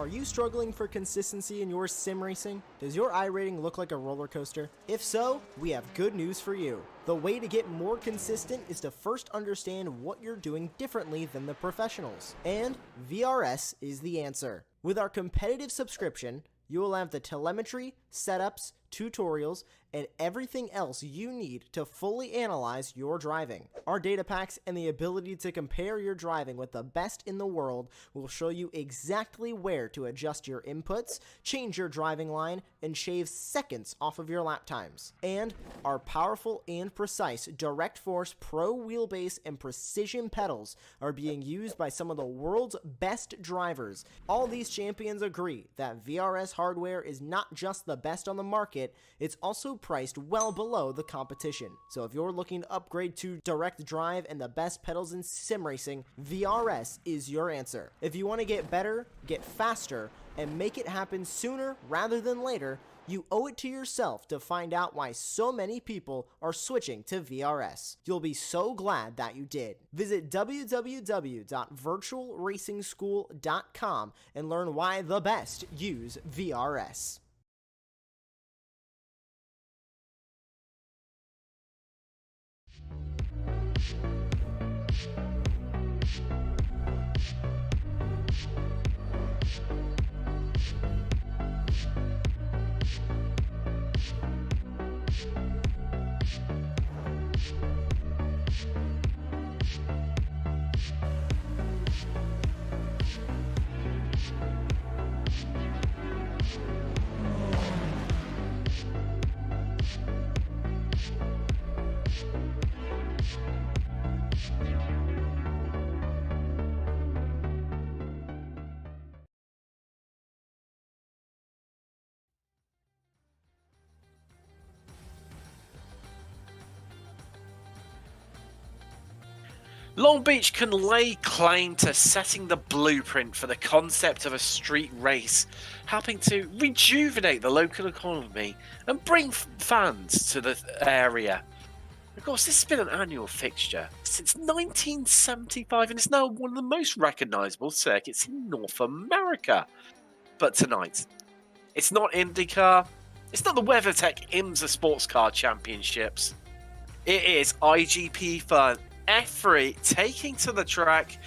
Are you struggling for consistency in your sim racing? Does your iRating look like a roller coaster? If so, we have good news for you. The way to get more consistent is to first understand what you're doing differently than the professionals. And VRS is the answer. With our competitive subscription, you will have the telemetry, setups, tutorials, and everything else you need to fully analyze your driving. Our data packs and the ability to compare your driving with the best in the world will show you exactly where to adjust your inputs, change your driving line, and shave seconds off of your lap times. And our powerful and precise Direct Force Pro wheelbase and precision pedals are being used by some of the world's best drivers. All these champions agree that VRS hardware is not just the best on the market, it's also priced well below the competition. So if you're looking to upgrade to direct drive and the best pedals in sim racing, VRS is your answer. If you want to get better, get faster, and make it happen sooner rather than later, you owe it to yourself to find out why so many people are switching to VRS. You'll be so glad that you did. Visit www.virtualracingschool.com and learn why the best use VRS. Long Beach can lay claim to setting the blueprint for the concept of a street race, helping to rejuvenate the local economy and bring fans to the area. Of course, this has been an annual fixture since 1975 and is now one of the most recognisable circuits in North America. But tonight, it's not IndyCar, it's not the WeatherTech IMSA Sports Car Championships, it is iGPFun-F3 taking to the track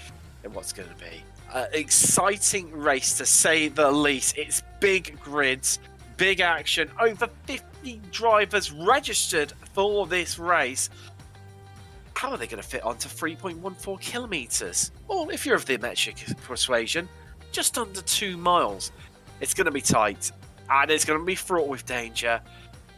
in what's going to be an exciting race to say the least. It's big grids, big action, over 50 drivers registered for this race. How are they going to fit onto 3.14 kilometers? Or if you're of the metric persuasion, just under 2 miles. It's going to be tight and it's going to be fraught with danger,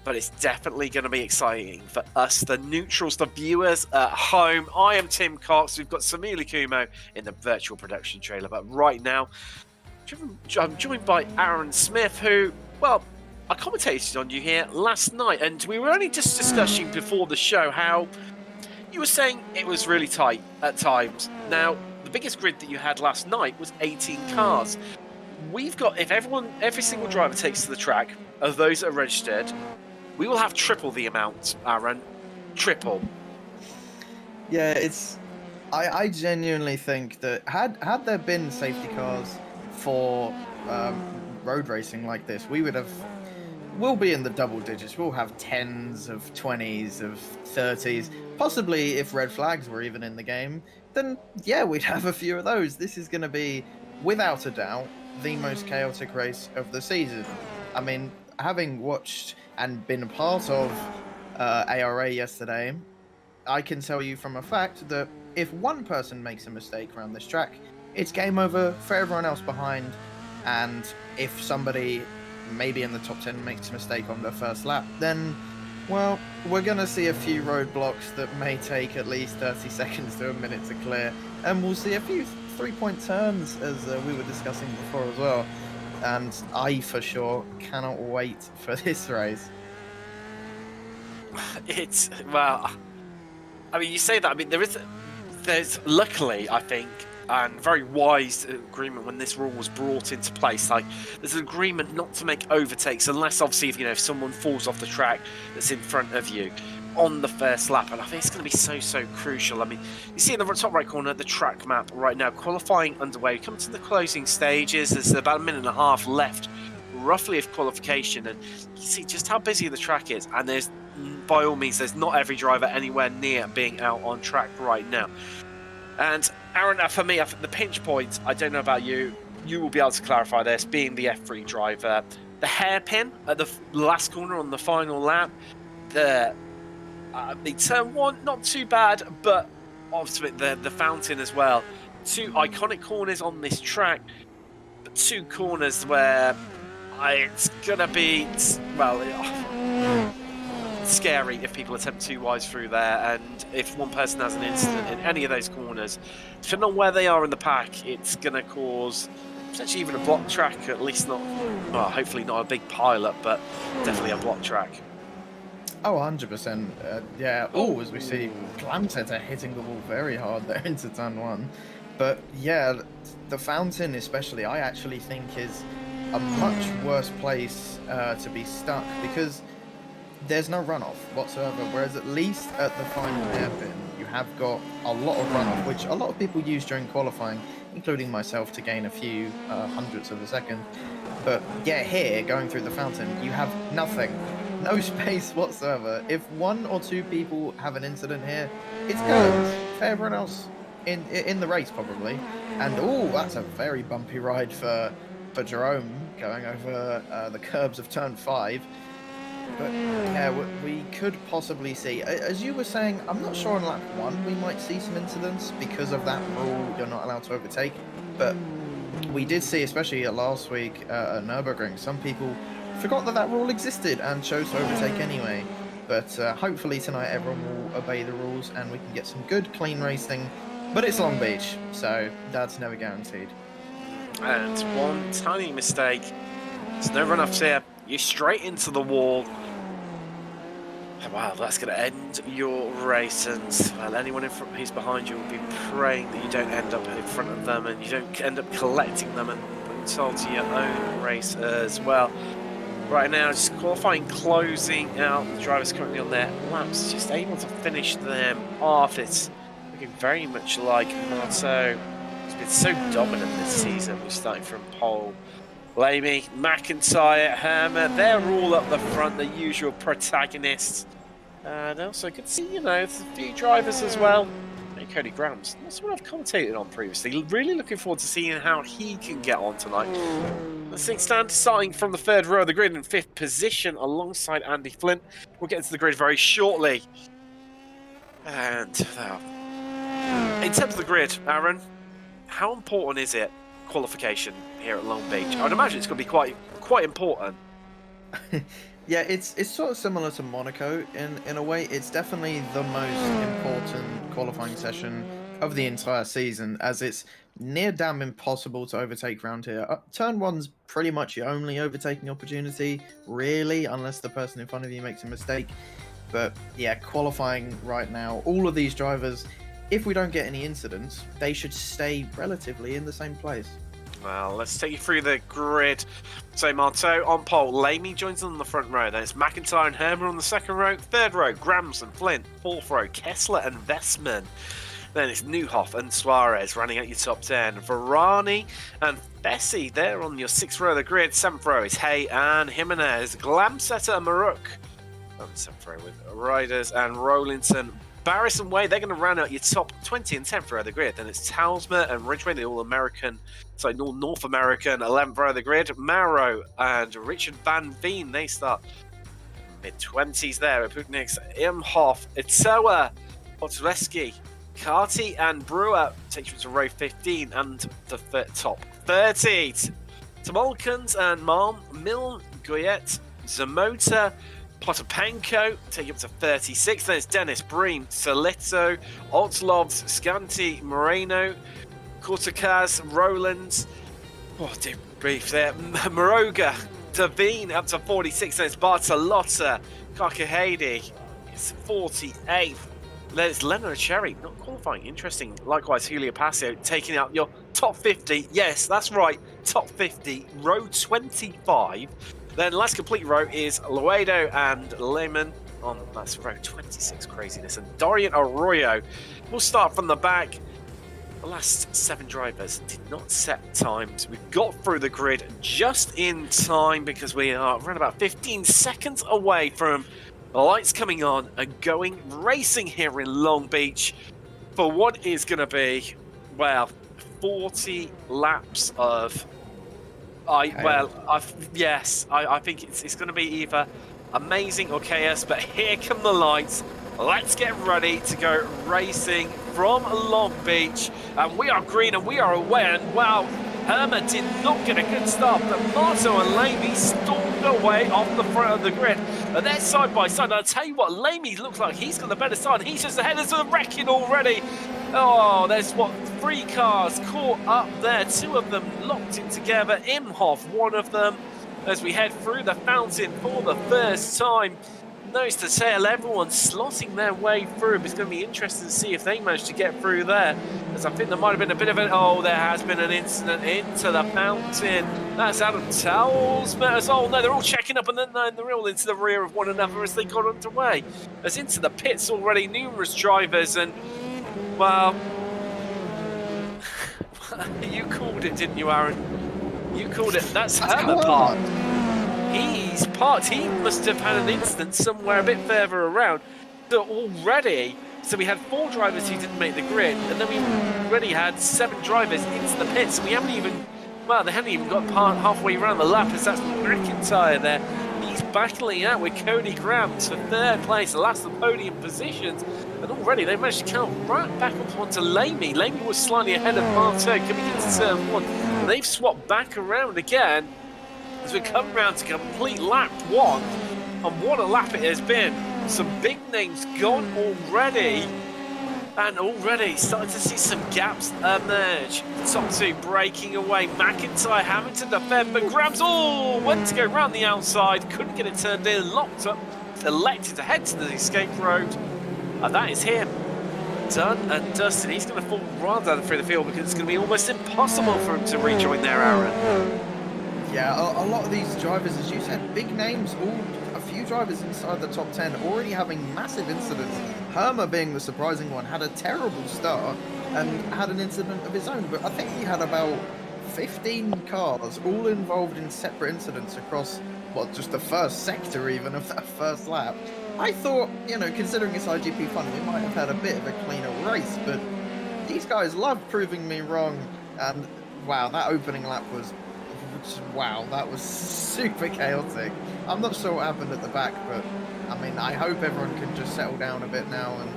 but it's definitely going to be exciting for us, the neutrals, the viewers at home. I am Tim Cox. We've got Samili Kumo in the virtual production trailer, but right now I'm joined by Aaron Smith, who, well, I commentated on you here last night, and we were only just discussing before the show how you were saying it was really tight at times. Now, the biggest grid that you had last night was 18 cars. We've got, if every single driver takes to the track of those that are registered, we will have triple the amount, Aaron. Triple. Yeah, I genuinely think that had there been safety cars for road racing like this, we'll be in the double digits. We'll have 10s of 20s of 30s. Possibly if red flags were even in the game, then yeah, we'd have a few of those. This is going to be, without a doubt, the most chaotic race of the season. I mean, having watched and been a part of ARA yesterday, I can tell you from a fact that if one person makes a mistake around this track, it's game over for everyone else behind. And if somebody maybe in the top 10 makes a mistake on their first lap, then, well, we're going to see a few roadblocks that may take at least 30 seconds to a minute to clear. And we'll see a few three-point turns, as we were discussing before as well. And I, for sure, cannot wait for this race. It's, well, I mean, you say that, I mean, there's luckily, I think, and very wise agreement when this rule was brought into place. Like, there's an agreement not to make overtakes unless, obviously, if someone falls off the track that's in front of you. on the first lap, and I think it's going to be so crucial. I mean, you see in the top right corner the track map right now, qualifying underway. Come to the closing stages. There's about a minute and a half left, roughly, of qualification, and you see just how busy the track is. And there's, by all means, there's not every driver anywhere near being out on track right now. And Aaron, for me, I think the pinch point, I don't know about you, you will be able to clarify this, being the F3 driver. The hairpin at the last corner on the final lap, the turn one, not too bad, but obviously the fountain as well. Two iconic corners on this track, but two corners where it's gonna be, well, scary if people attempt too wise through there, and if one person has an incident in any of those corners, depending on where they are in the pack, it's gonna cause potentially even a block track, at least not, well, hopefully not a big pileup, but definitely a block track. Oh, 100%. Yeah. Oh, as we see, Glamsetter hitting the wall very hard there into turn one. But yeah, the fountain especially, I actually think is a much worse place to be stuck, because there's no runoff whatsoever. Whereas at least at the final hairpin, you have got a lot of runoff, which a lot of people use during qualifying, including myself, to gain a few hundredths of a second. But yeah, here, going through the fountain, you have nothing. No space whatsoever. If one or two people have an incident here, it's good for everyone else in the race, probably. And oh, that's a very bumpy ride for Jerome going over the curbs of turn 5. But yeah, we could possibly see, as you were saying, I'm not sure on lap 1 we might see some incidents because of that rule you're not allowed to overtake. But we did see, especially last week at Nürburgring, some people forgot that rule existed and chose to overtake anyway. But hopefully tonight everyone will obey the rules and we can get some good, clean racing. But it's Long Beach, so that's never guaranteed. And one tiny mistake. There's no runoffs here. You're straight into the wall. Wow, that's going to end your race, and well, anyone who's behind you will be praying that you don't end up in front of them and you don't end up collecting them and putting toll to your own race as well. Right now, just qualifying, closing out. The drivers currently on their laps, just able to finish them off. It's looking very much like Marto. He's been so dominant this season. We're starting from pole. Lamy, McIntyre, Hermer, they're all up the front, the usual protagonists. And also good to see, you know, a few drivers as well. Hey, Cody Grams, that's what I've commentated on previously. Really looking forward to seeing how he can get on tonight. Let's think stand starting from the third row of the grid in 5th position alongside Andy Flint. We'll get into the grid very shortly. And in terms of the grid, Aaron, how important is it, qualification here at Long Beach? I would imagine it's going to be quite important. Yeah, it's sort of similar to Monaco in a way. It's definitely the most important qualifying session of the entire season, as it's near damn impossible to overtake round here. Turn 1's pretty much your only overtaking opportunity, really, unless the person in front of you makes a mistake. But yeah, qualifying right now, all of these drivers, if we don't get any incidents, they should stay relatively in the same place. Well, let's take you through the grid. So Marto on pole, Lamy joins on the front row. Then it's McIntyre and Hermer on the second row. Third row, Grams and Flint. Fourth row, Kessler and Vestman. Then it's Newhoff and Suarez running out your top 10. Varani and Bessie, they're on your 6th row of the grid. 7th row is Hay and Jimenez. Glamsetter and Maruk on the 7th row with Riders and Rowlinson. Barris and Way, they're going to round out your top 20 and 10th row of the grid. Then it's Talsma and Ridgway, the All-American, sorry, North American 11th row of the grid. Marrow and Richard Van Veen, they start mid-20s there. Putniks, Imhoff, Itzewa, Potsleski, Carty and Brewer takes you to row 15 and the top 30. Tomolkins and Malm, Milne, Goyette, Zamota, Potapenko take you up to 36. Then it's Dennis, Breen, Solito, Altlovs, Scanti, Moreno, Cortacaz, Rowlands. Oh, dear grief there. Moroga, Davine up to 46. Then it's Bartolotta, Kakahedi. It's 48th. Then it's Leonard Cherry, not qualifying. Interesting. Likewise, Julio Passio taking out your top 50. Yes, that's right. Top 50, row 25. Then last complete row is Luedo and Lehman on that's row 26 craziness. And Dorian Arroyo will start from the back. The last 7 drivers did not set times. We got through the grid just in time because we are around about 15 seconds away from the lights coming on and going racing here in Long Beach for what is going to be, well, 40 laps of... I think it's going to be either amazing or chaos, but here come the lights. Let's get ready to go racing from Long Beach, and we are green and we are away. And wow, Herma did not get a good start, but Marto and Lamy stormed away off the front of the grid. And they're side by side. I'll tell you what, Lamy looks like he's got the better start. He's just ahead of the wrecking already. Oh, there's 3 cars caught up there. 2 of them locked in together. Imhoff, one of them, as we head through the fountain for the first time. Nose to tail, everyone slotting their way through. It's going to be interesting to see if they manage to get through there, as I think there might have been a bit of an... Oh, there has been an incident into the fountain. That's Adam Towles. Oh, no, they're all checking up, and then they're all into the rear of one another as they got underway. As into the pits already, numerous drivers, and, well... You called it, didn't you, Aaron? You called it. That's Herma parked. He's parked. He must have had an incident somewhere a bit further around. So already, we had 4 drivers who didn't make the grid, and then we already had 7 drivers into the pits. We haven't even, well, they haven't even got halfway around the lap, as that's McIntyre there. He's battling out with Cody Grams for 3rd place, the last of the podium positions. And already they managed to count right back up onto Lamy. Lamy was slightly ahead of Marto coming into turn 1. And they've swapped back around again as we come round to complete lap 1. And what a lap it has been. Some big names gone already. And already starting to see some gaps emerge. The top 2 breaking away. McIntyre having to defend, but Grams went to go round the outside. Couldn't get it turned in, locked up. Elected to head to the escape road. And that is him. Done and dusted. He's going to fall right down through the field because it's going to be almost impossible for him to rejoin there, Aaron. Yeah, a lot of these drivers, as you said, big names, a few drivers inside the top 10 already having massive incidents. Herma, being the surprising one, had a terrible start and had an incident of his own, but I think he had about 15 cars all involved in separate incidents across, well, just the first sector even of that first lap. I thought, you know, considering it's iGPFun, we might have had a bit of a cleaner race, but these guys love proving me wrong, and wow, that opening lap was... Wow, that was super chaotic. I'm not sure what happened at the back, but I mean, I hope everyone can just settle down a bit now and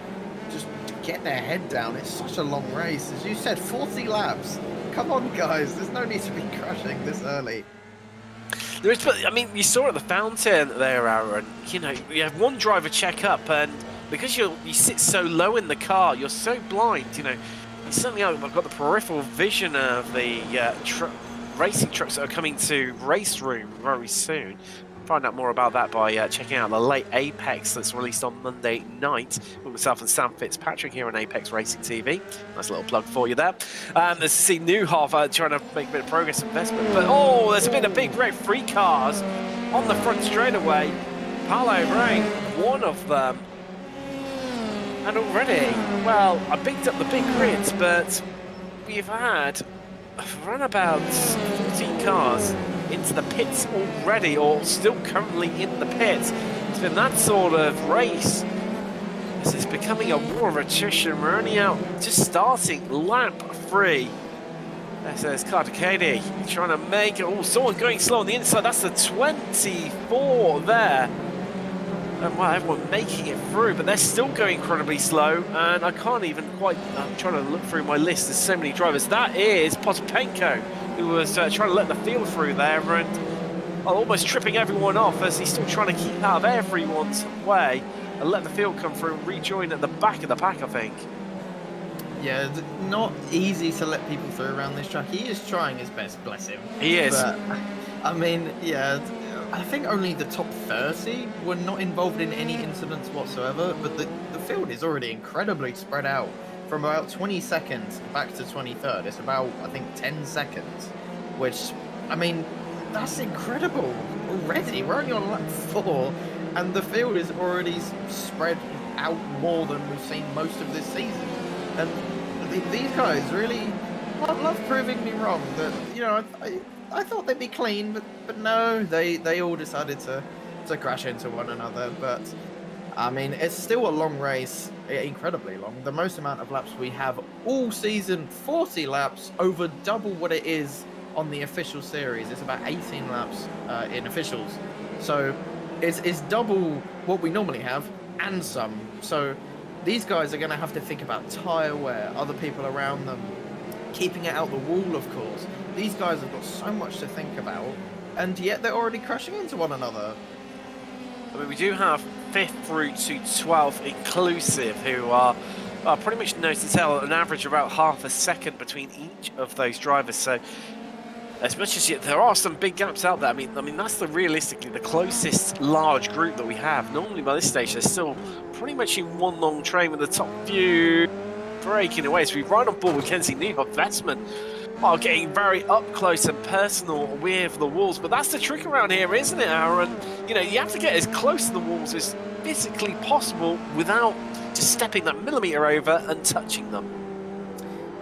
just get their head down. It's such a long race. As you said, 40 laps. Come on, guys. There's no need to be crashing this early. There is, but I mean, you saw at the fountain there, Aaron. You know, you have one driver check up, and because you sit so low in the car, you're so blind. You know, you certainly have got the peripheral vision of the racing trucks that are coming to race room very soon. Find out more about that by checking out the late Apex that's released on Monday night with myself and Sam Fitzpatrick here on Apex Racing TV. Nice little plug for you there. Let's see Newhoff trying to make a bit of progress investment, but oh, there's been a big wreck. 3 cars on the front straightaway. Paolo Brain, one of them. And already, well, I picked up the big grids, but we've had around about 14 cars into the pits already, or still currently in the pits. It's been that sort of race. This is becoming a war of attrition. We're only out just starting lap 3. There's Carter Cady trying to make it. Oh, someone going slow on the inside. That's the 24 there. And well, everyone making it through, but they're still going incredibly slow, and I can't even quite... I'm trying to look through my list. There's so many drivers. That is Potapenko, who was trying to let the field through there, and almost tripping everyone off as he's still trying to keep out of everyone's way and let the field come through and rejoin at the back of the pack, I think. Yeah, not easy to let people through around this track. He is trying his best, bless him. He is. But, I mean, yeah... I think only the top 30 were not involved in any incidents whatsoever, but the field is already incredibly spread out. From about 22nd back to 23rd, it's about, I think, 10 seconds, which, I mean, that's incredible already. We're only on lap 4, and the field is already spread out more than we've seen most of this season. And these guys really love proving me wrong. That, you know, I thought they'd be clean, but no, they all decided to crash into one another. But I mean, it's still a long race, incredibly long. The most amount of laps we have all season, 40 laps, over double what it is on the official series. It's about 18 laps in officials. So it's double what we normally have and some. So these guys are going to have to think about tyre wear, other people around them, keeping it out the wall, of course. These guys have got so much to think about, and yet they're already crashing into one another. I mean, we do have 5th through to 12th inclusive, who are pretty much nose to tail, an average of about half a second between each of those drivers. So as much as there are some big gaps out there, I mean that's realistically the closest large group that we have. Normally by this stage they're still pretty much in one long train, with the top few breaking away. So we ride on board with Kenzie Newhoff. Vestman are getting very up close and personal with the walls, but that's the trick around here, isn't it, Aaron? You know, you have to get as close to the walls as physically possible without just stepping that millimetre over and touching them.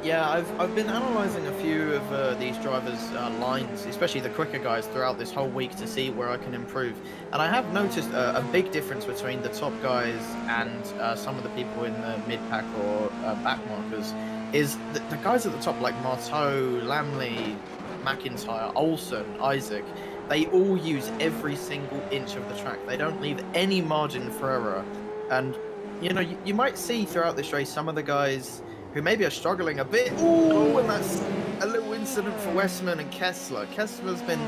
Yeah, I've been analysing a few of these drivers' lines, especially the quicker guys, throughout this whole week to see where I can improve. And I have noticed a big difference between the top guys and some of the people in the mid-pack or back markers, is the guys at the top, like Marteau, Lamley, McIntyre, Olsen, Isaac, they all use every single inch of the track. They don't leave any margin for error. And, you know, you might see throughout this race some of the guys who maybe are struggling a bit. Ooh, and that's a little incident for Westman and Kessler. Kessler's been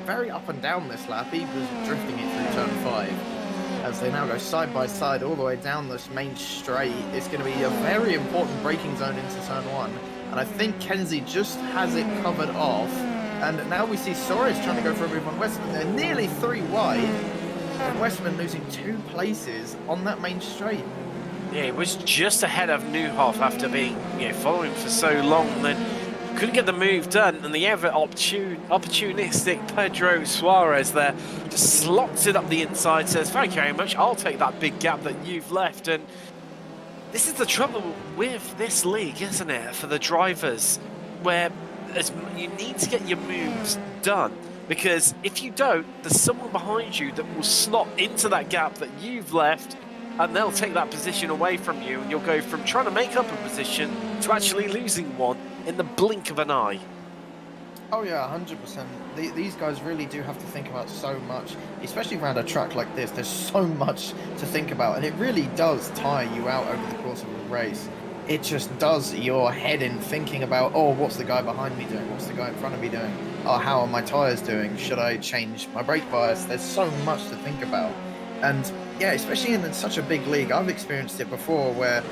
very up and down this lap. He was drifting it through turn 5. As they now go side by side all the way down this main straight, it's going to be a very important braking zone into turn 1. And I think Kenzie just has it covered off. And now we see Soares trying to go for a move on Westman. They're nearly 3 wide. And Westman losing 2 places on that main straight. Yeah, he was just ahead of Newhoff after being, following for so long, and then couldn't get the move done, and the ever opportunistic Pedro Suarez there just slots it up the inside, says, thank you very much, I'll take that big gap that you've left. And this is the trouble with this league, isn't it, for the drivers, where you need to get your moves done, because if you don't, there's someone behind you that will slot into that gap that you've left, and they'll take that position away from you, and you'll go from trying to make up a position to actually losing one in the blink of an eye. Oh yeah, 100%. These guys really do have to think about so much, especially around a track like this. There's so much to think about, and it really does tire you out over the course of a race. It just does your head in thinking about, oh, what's the guy behind me doing? What's the guy in front of me doing? Oh, how are my tyres doing? Should I change my brake bias? There's so much to think about. And yeah, especially in such a big league, I've experienced it before where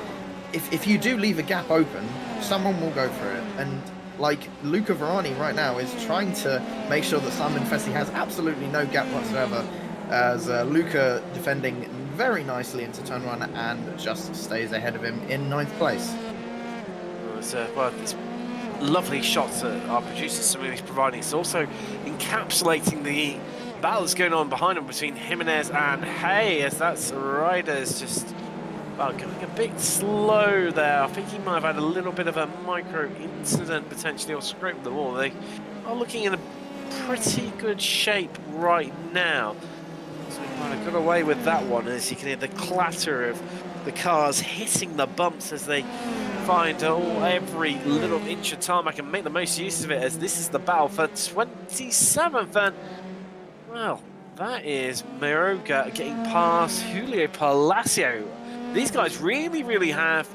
if you do leave a gap open, someone will go for it. And like Luca Verani right now is trying to make sure that Simon Fessy has absolutely no gap whatsoever, as Luca defending very nicely into turn 1 and just stays ahead of him in 9th place. Well, these lovely shots that our producer Samir is providing. It's also encapsulating the battles going on behind him between Jimenez and Hay, as that's riders just going a bit slow there. I think he might have had a little bit of a micro incident potentially, or scraped the wall. They are looking in a pretty good shape right now. So he might have got away with that one, as you can hear the clatter of the cars hitting the bumps as they find every little inch of tarmac and make the most use of it, as this is the battle for 27th. And well, that is Miroga getting past Julio Palacio. These guys really have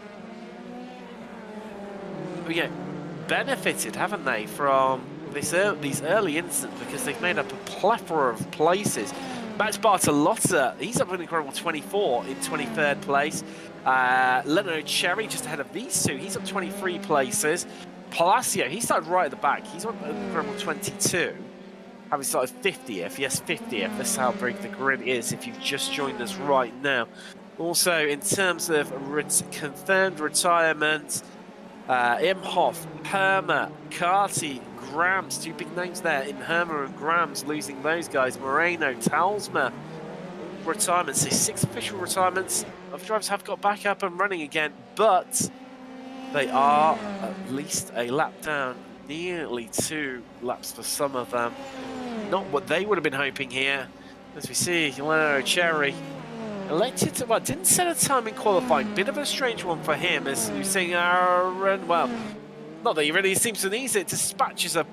benefited, haven't they, from these early incidents, because they've made up a plethora of places. Max Bartolotta, he's up in incredible 24 in 23rd place. Leno Cherry just ahead of these two, he's up 23 places. Palacio, he started right at the back, he's on incredible 22. Having started 50th, yes, 50th. That's how big the grid is if you've just joined us right now. Also, in terms of confirmed retirement, Imhoff, Hermer, Carty, Grams, 2 big names there in Hermer and Grams, losing those guys. Moreno, Talsma, retirements, 6 official retirements. Other drivers have got back up and running again, but they are at least a lap down, nearly 2 laps for some of them. Not what they would have been hoping here. As we see, Leonardo Cherry elected to, well, didn't set a time in qualifying. Bit of a strange one for him, as you see, well, not that he really seems to need it. Dispatches a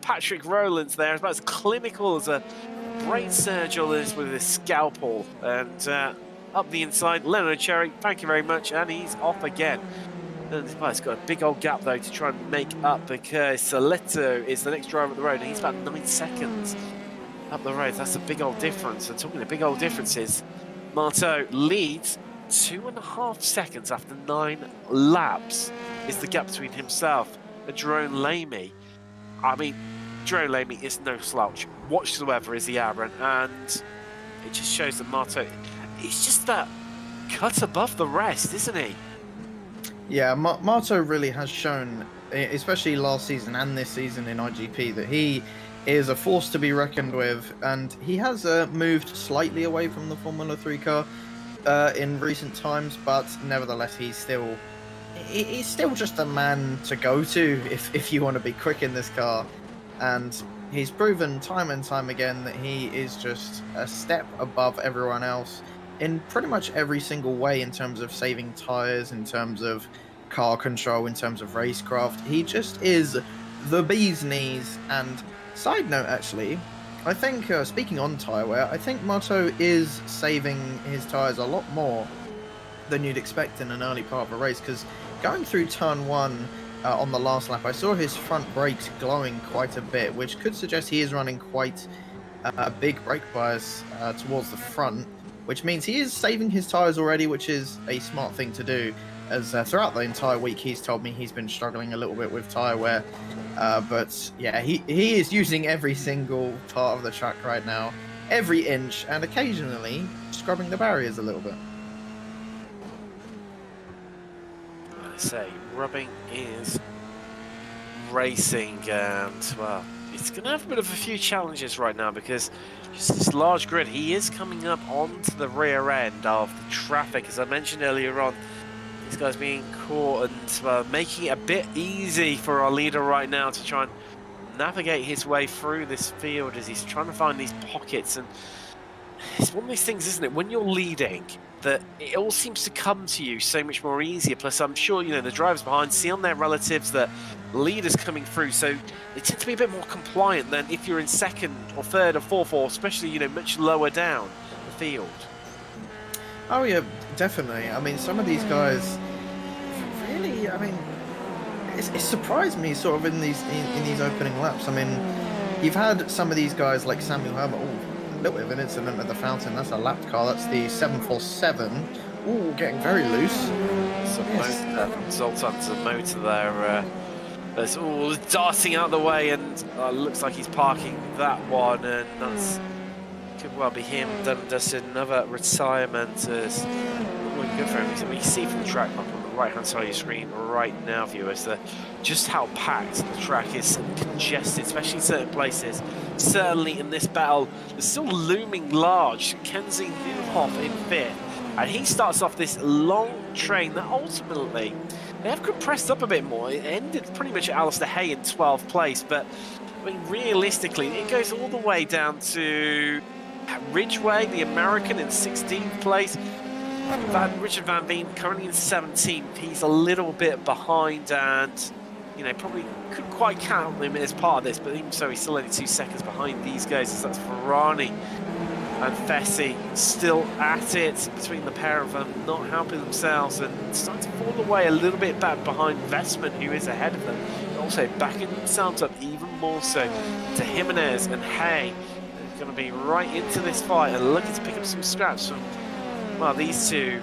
Patrick Rowlands there, about as clinical as a brain surgeon is with his scalpel. And up the inside, Leonardo Cherry, thank you very much, and he's off again. And well, it's got a big old gap though to try and make up, because Soleto is the next driver up the road, and he's about 9 seconds up the road. That's a big old difference. And talking of big old differences, Marteau leads 2.5 seconds after 9 laps is the gap between himself and Jerome Lamy. I mean, Jerome Lamy is no slouch whatsoever, is he, Aaron? And it just shows that Marteau, he's just that cut above the rest, isn't he? Yeah, Marteau really has shown, especially last season and this season in IGP, that he is a force to be reckoned with, and he has moved slightly away from the Formula 3 car in recent times, but nevertheless he's still just a man to go to if you want to be quick in this car. And he's proven time and time again that he is just a step above everyone else in pretty much every single way, in terms of saving tires, in terms of car control, in terms of racecraft. He just is the bee's knees. And side note, actually, I think, speaking on tyre wear, I think Marteau is saving his tyres a lot more than you'd expect in an early part of a race, because going through turn 1 on the last lap, I saw his front brakes glowing quite a bit, which could suggest he is running quite a big brake bias towards the front, which means he is saving his tyres already, which is a smart thing to do, as throughout the entire week he's told me he's been struggling a little bit with tyre wear. But yeah, he is using every single part of the track right now, every inch, and occasionally scrubbing the barriers a little bit. I say, rubbing is racing, and well, it's going to have a bit of a few challenges right now, because just this large grid, he is coming up onto the rear end of the traffic. As I mentioned earlier on, this guy's being caught, and making it a bit easy for our leader right now to try and navigate his way through this field as he's trying to find these pockets. And it's one of these things, isn't it, when you're leading, that it all seems to come to you so much more easier. Plus, I'm sure, you know, the drivers behind see on their relatives that leaders coming through, so they tend to be a bit more compliant than if you're in second or third or fourth, or especially, you know, much lower down the field. Oh yeah, definitely. I mean, some of these guys really, I mean, it surprised me sort of in these opening laps. I mean, you've had some of these guys like Samuel Herbert. A little bit of an incident at the fountain. That's a lapped car. That's the 747. Ooh, getting very loose. Some motor from Zoltan's motor there. That's all darting out the way, and looks like he's parking that one, and that's could well be him. Done dusted, another retirement. Is looking good for him. So we see from the track up on the right-hand side of your screen right now, viewers, that just how packed the track is, congested, especially in certain places. Certainly in this battle, there's still looming large Kenzie Newhoff in 5th, and he starts off this long train that ultimately they have compressed up a bit more. It ended pretty much at Alistair Hay in 12th place, but I mean, realistically, it goes all the way down to Ridgeway, the American, in 16th place. Richard Van Veen currently in 17th. He's a little bit behind, and you know, probably couldn't quite count him as part of this, but even so, he's still only 2 seconds behind these guys, as that's Ferrani and Fessy still at it between the pair of them, not helping themselves, and starting to fall away a little bit back behind Vestman, who is ahead of them, and also backing themselves up even more so to Jimenez and Hay. They're going to be right into this fight and looking to pick up some scraps from, well, these two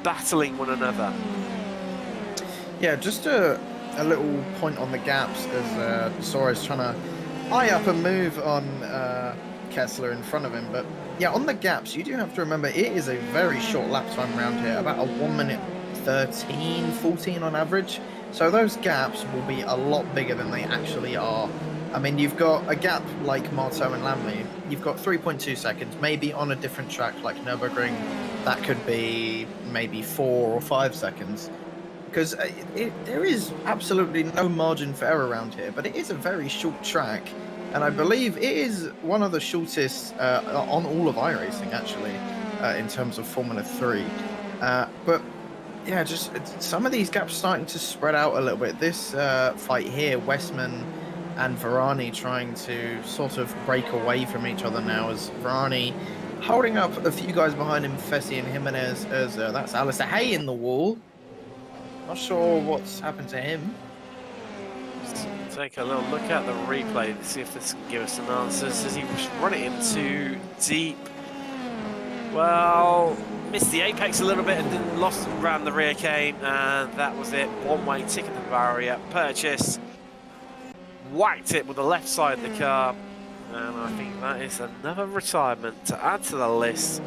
battling one another. Yeah, just a little point on the gaps, as Sora's trying to eye up a move on Kessler in front of him. But yeah, on the gaps, you do have to remember it is a very short lap time around here, about a 1 minute 13, 14 on average. So those gaps will be a lot bigger than they actually are I mean, you've got a gap like Marteau and Lamley. You've got 3.2 seconds. Maybe on a different track like Nürburgring, that could be maybe 4 or 5 seconds. Because there is absolutely no margin for error around here, but it is a very short track. And I believe it is one of the shortest on all of iRacing, actually, in terms of Formula 3. But yeah, just some of these gaps starting to spread out a little bit. This fight here, Westman and Varani trying to sort of break away from each other now, as Varani holding up a few guys behind him, Fessi and Jimenez, as that's Alistair Hay in the wall. Not sure what's happened to him. Let's take a little look at the replay to see if this can give us some answers. Does he run it in too deep? Well, missed the apex a little bit and then lost around the rear came, and that was it. One-way ticket to the barrier, purchase. Whacked it with the left side of the car, and I think that is another retirement to add to the list.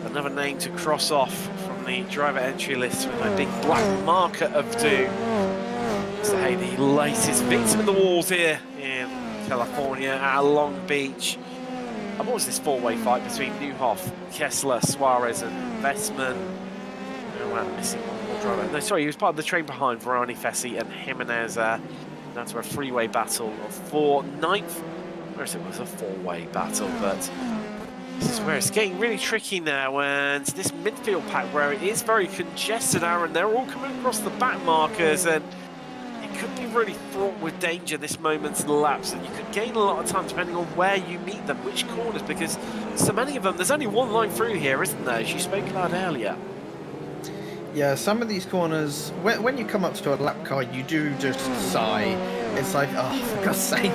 Another name to cross off from the driver entry list with a big black marker of doom. So hey, the latest victim of the walls here in California at Long Beach. And what was this four-way fight between Newhoff, Kessler, Suarez and Vestman? Oh, I'm missing one more driver. No, sorry, he was part of the train behind Varani, Fessi and Jimenez. Down to a three-way battle for 9th. Whereas it was a four-way battle, but this is where it's getting really tricky now, and this midfield pack where it is very congested, Aaron, they're all coming across the back markers, and it could be really fraught with danger this moment in the laps, and you could gain a lot of time depending on where you meet them, which corners, because so many of them, there's only one line through here, isn't there, as you spoke about earlier. Yeah, some of these corners, when you come up to a lap car, you do just sigh. It's like, oh, for God's sake.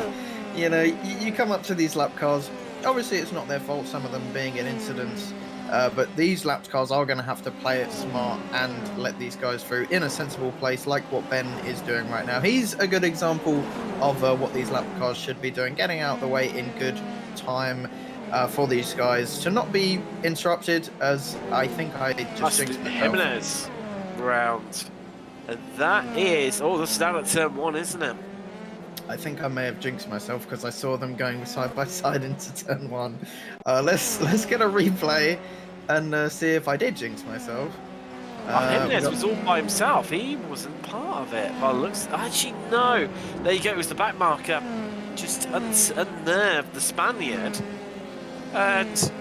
You know, you come up to these lap cars, obviously it's not their fault, some of them being in incidents, but these lap cars are going to have to play it smart and let these guys through in a sensible place, like what Ben is doing right now. He's a good example of what these lap cars should be doing, getting out of the way in good time for these guys to not be interrupted, as I think I just jinxed myself. Jimenez round. And that is, oh, that's down at turn 1, isn't it? I think I may have jinxed myself because I saw them going side by side into turn 1. Let's get a replay and see if I did jinx myself. Jimenez was all by himself. He wasn't part of it. Well, looks actually no. There you go. It was the back marker, just unnerved the Spaniard, and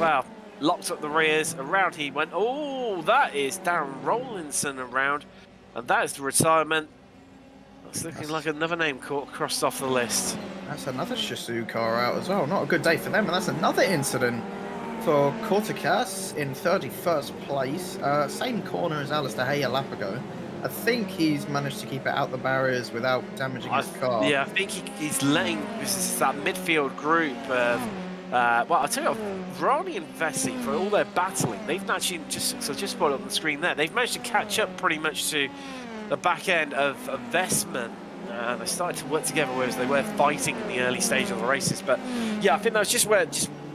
well, locked up the rears. Around he went. Oh, that is Darren Rollinson around, and that is the retirement. That's looking like another name crossed off the list. That's another Shih car out as well. Not a good day for them, and that's another incident for Cortacas in 31st place. Same corner as Alistair Hay a lap ago. I think he's managed to keep it out the barriers without damaging his car. Yeah, I think he's letting that midfield group of, well, I'll tell you what, Varani and Vessi, for all their battling, they've actually just put it on the screen there, they've managed to catch up pretty much to the back end of Vestman. They started to work together, whereas they were fighting in the early stage of the races. But yeah, I think that was just where,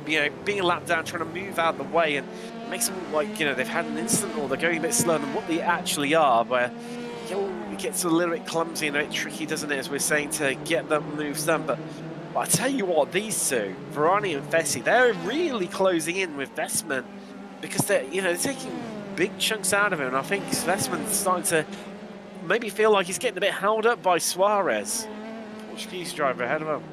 you know, being a lap down, trying to move out the way, and it makes them look like, you know, they've had an incident or they're going a bit slower than what they actually are, where, you know, it gets a little bit clumsy and a bit tricky, doesn't it, as we're saying, to get them moves done. But I tell you what, these two, Varani and Vessi, they're really closing in with Vestman, because they're, you know, they're taking big chunks out of him, and I think Vestman's starting to maybe feel like he's getting a bit held up by Suarez, Portuguese driver ahead of him.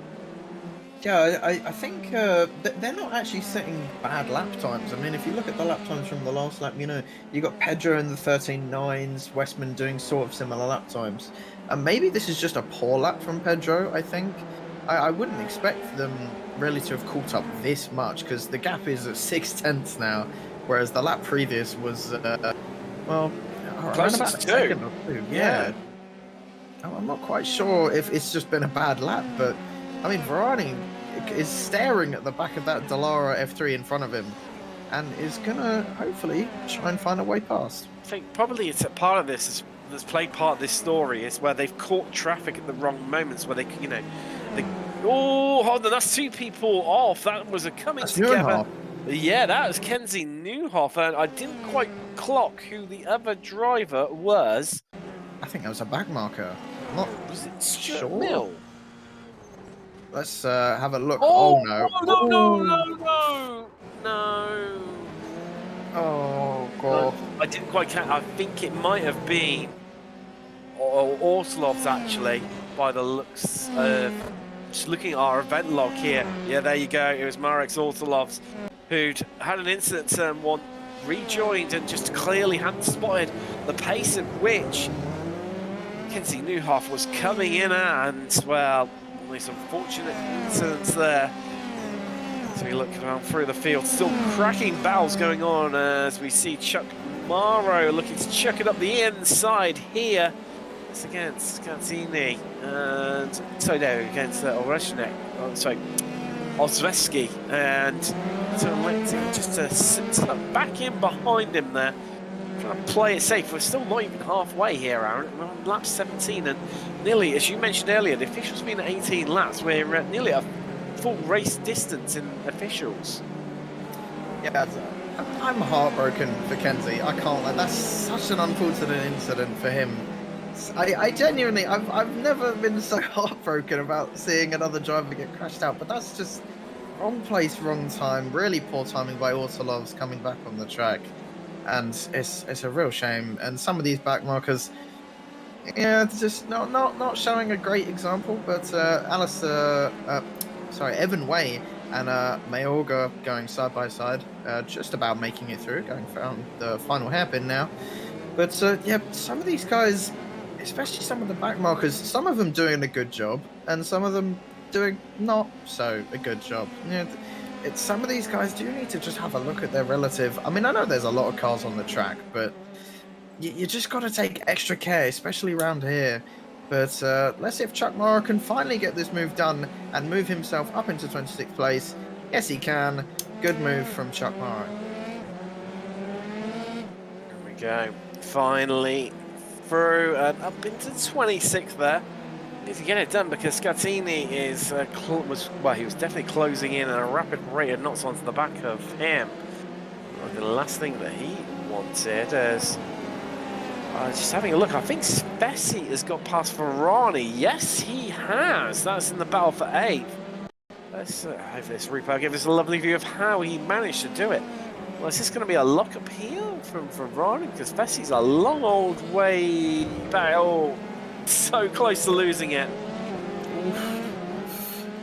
Yeah, I think they're not actually setting bad lap times. I mean, if you look at the lap times from the last lap, you know, you got Pedro in the 13.9s, Westman doing sort of similar lap times. And maybe this is just a poor lap from Pedro, I think. I wouldn't expect them really to have caught up this much, because the gap is at 6/10 now, whereas the lap previous was, well, around about a second or two. Yeah. I'm not quite sure if it's just been a bad lap, but I mean, Varani is staring at the back of that Dallara F3 in front of him and is gonna hopefully try and find a way past. I think probably it's a part of this that's played part of this story is where they've caught traffic at the wrong moments, where they, you know, oh, hold on, that's two people off. That was a coming together. Neuhoff. Yeah, that was Kenzie Newhoff, and I didn't quite clock who the other driver was. I think that was a back marker. I'm not Was it Stuart sure. Mill? Let's have a look. Oh, Oh no! no, no, Oh, no, no, no. oh god! I didn't quite catch. I think it might have been Ortlov's actually, by the looks of just looking at our event log here. Yeah, there you go. It was Marek Ortlov's who'd had an incident turn one, rejoined, and just clearly hadn't spotted the pace at which Kinsey Newhoff was coming in at, and well, these unfortunate incidents there. As we look around through the field, still cracking battles going on as we see Chuck Morrow looking to chuck it up the inside here. It's against Scantini and Todo against Oreshnik. Oh, sorry, Ozveski, and so electing just to sit back in behind him there, trying to play it safe. We're still not even halfway here, Aaron. We're on lap 17, and nearly, as you mentioned earlier, the officials been at 18 laps. We're at nearly a full race distance in officials. Yeah, I'm heartbroken for Kenzie. I can't. That's such an unfortunate incident for him. I genuinely, I've never been so heartbroken about seeing another driver get crashed out. But that's just wrong place, wrong time. Really poor timing by Ortolovs coming back on the track, and it's a real shame. And some of these back markers, yeah, it's just not showing a great example. But Evan Way and Mayorga going side by side, just about making it through, going found the final hairpin now. But yeah, some of these guys, especially some of the back markers, some of them doing a good job, and some of them doing not so a good job. You know, some of these guys do need to just have a look at their relative. I mean, I know there's a lot of cars on the track, but you just got to take extra care, especially around here. But let's see if Chuck Morrow can finally get this move done and move himself up into 26th place. Yes, he can. Good move from Chuck Morrow. There we go. Finally through and up into 26th there. Need to get it done because Scatini is he was definitely closing in at a rapid rate of knots onto the back of him. Well, the last thing that he wanted is just having a look. I think Spessi has got past Ferrari. Yes, he has. That's in the battle for 8th. Let's have this replay give us a lovely view of how he managed to do it. Well, is this going to be a lock-up here from Ferrari? Because Fessi's a long old way back. Oh, so close to losing it.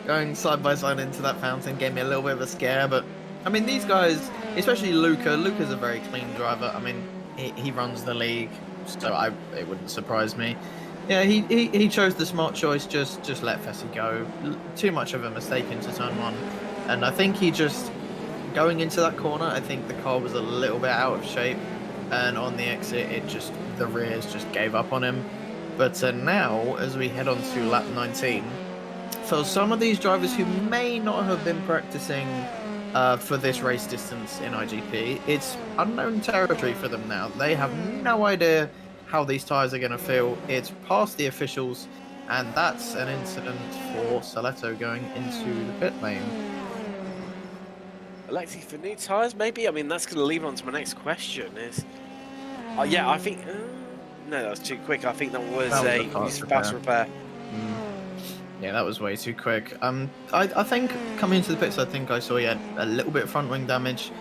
Going side by side into that fountain gave me a little bit of a scare, but I mean, these guys, especially Luca's a very clean driver. I mean, he runs the league, so it wouldn't surprise me. Yeah, he chose the smart choice, just let Fessi go. Too much of a mistake into turn 1, and I think he just, going into that corner, I think the car was a little bit out of shape, and on the exit, the rears just gave up on him. But now, as we head on to lap 19, for some of these drivers who may not have been practicing for this race distance in IGP, it's unknown territory for them now. They have no idea how these tyres are going to feel. It's past the officials, and that's an incident for Saletto going into the pit lane. Electing for new tyres, maybe? I mean, that's going to lead on to my next question is... yeah, I think... no, that was too quick. I think that was a fast repair. Yeah, that was way too quick. I think coming into the pits, I think I saw he had a little bit of front wing damage.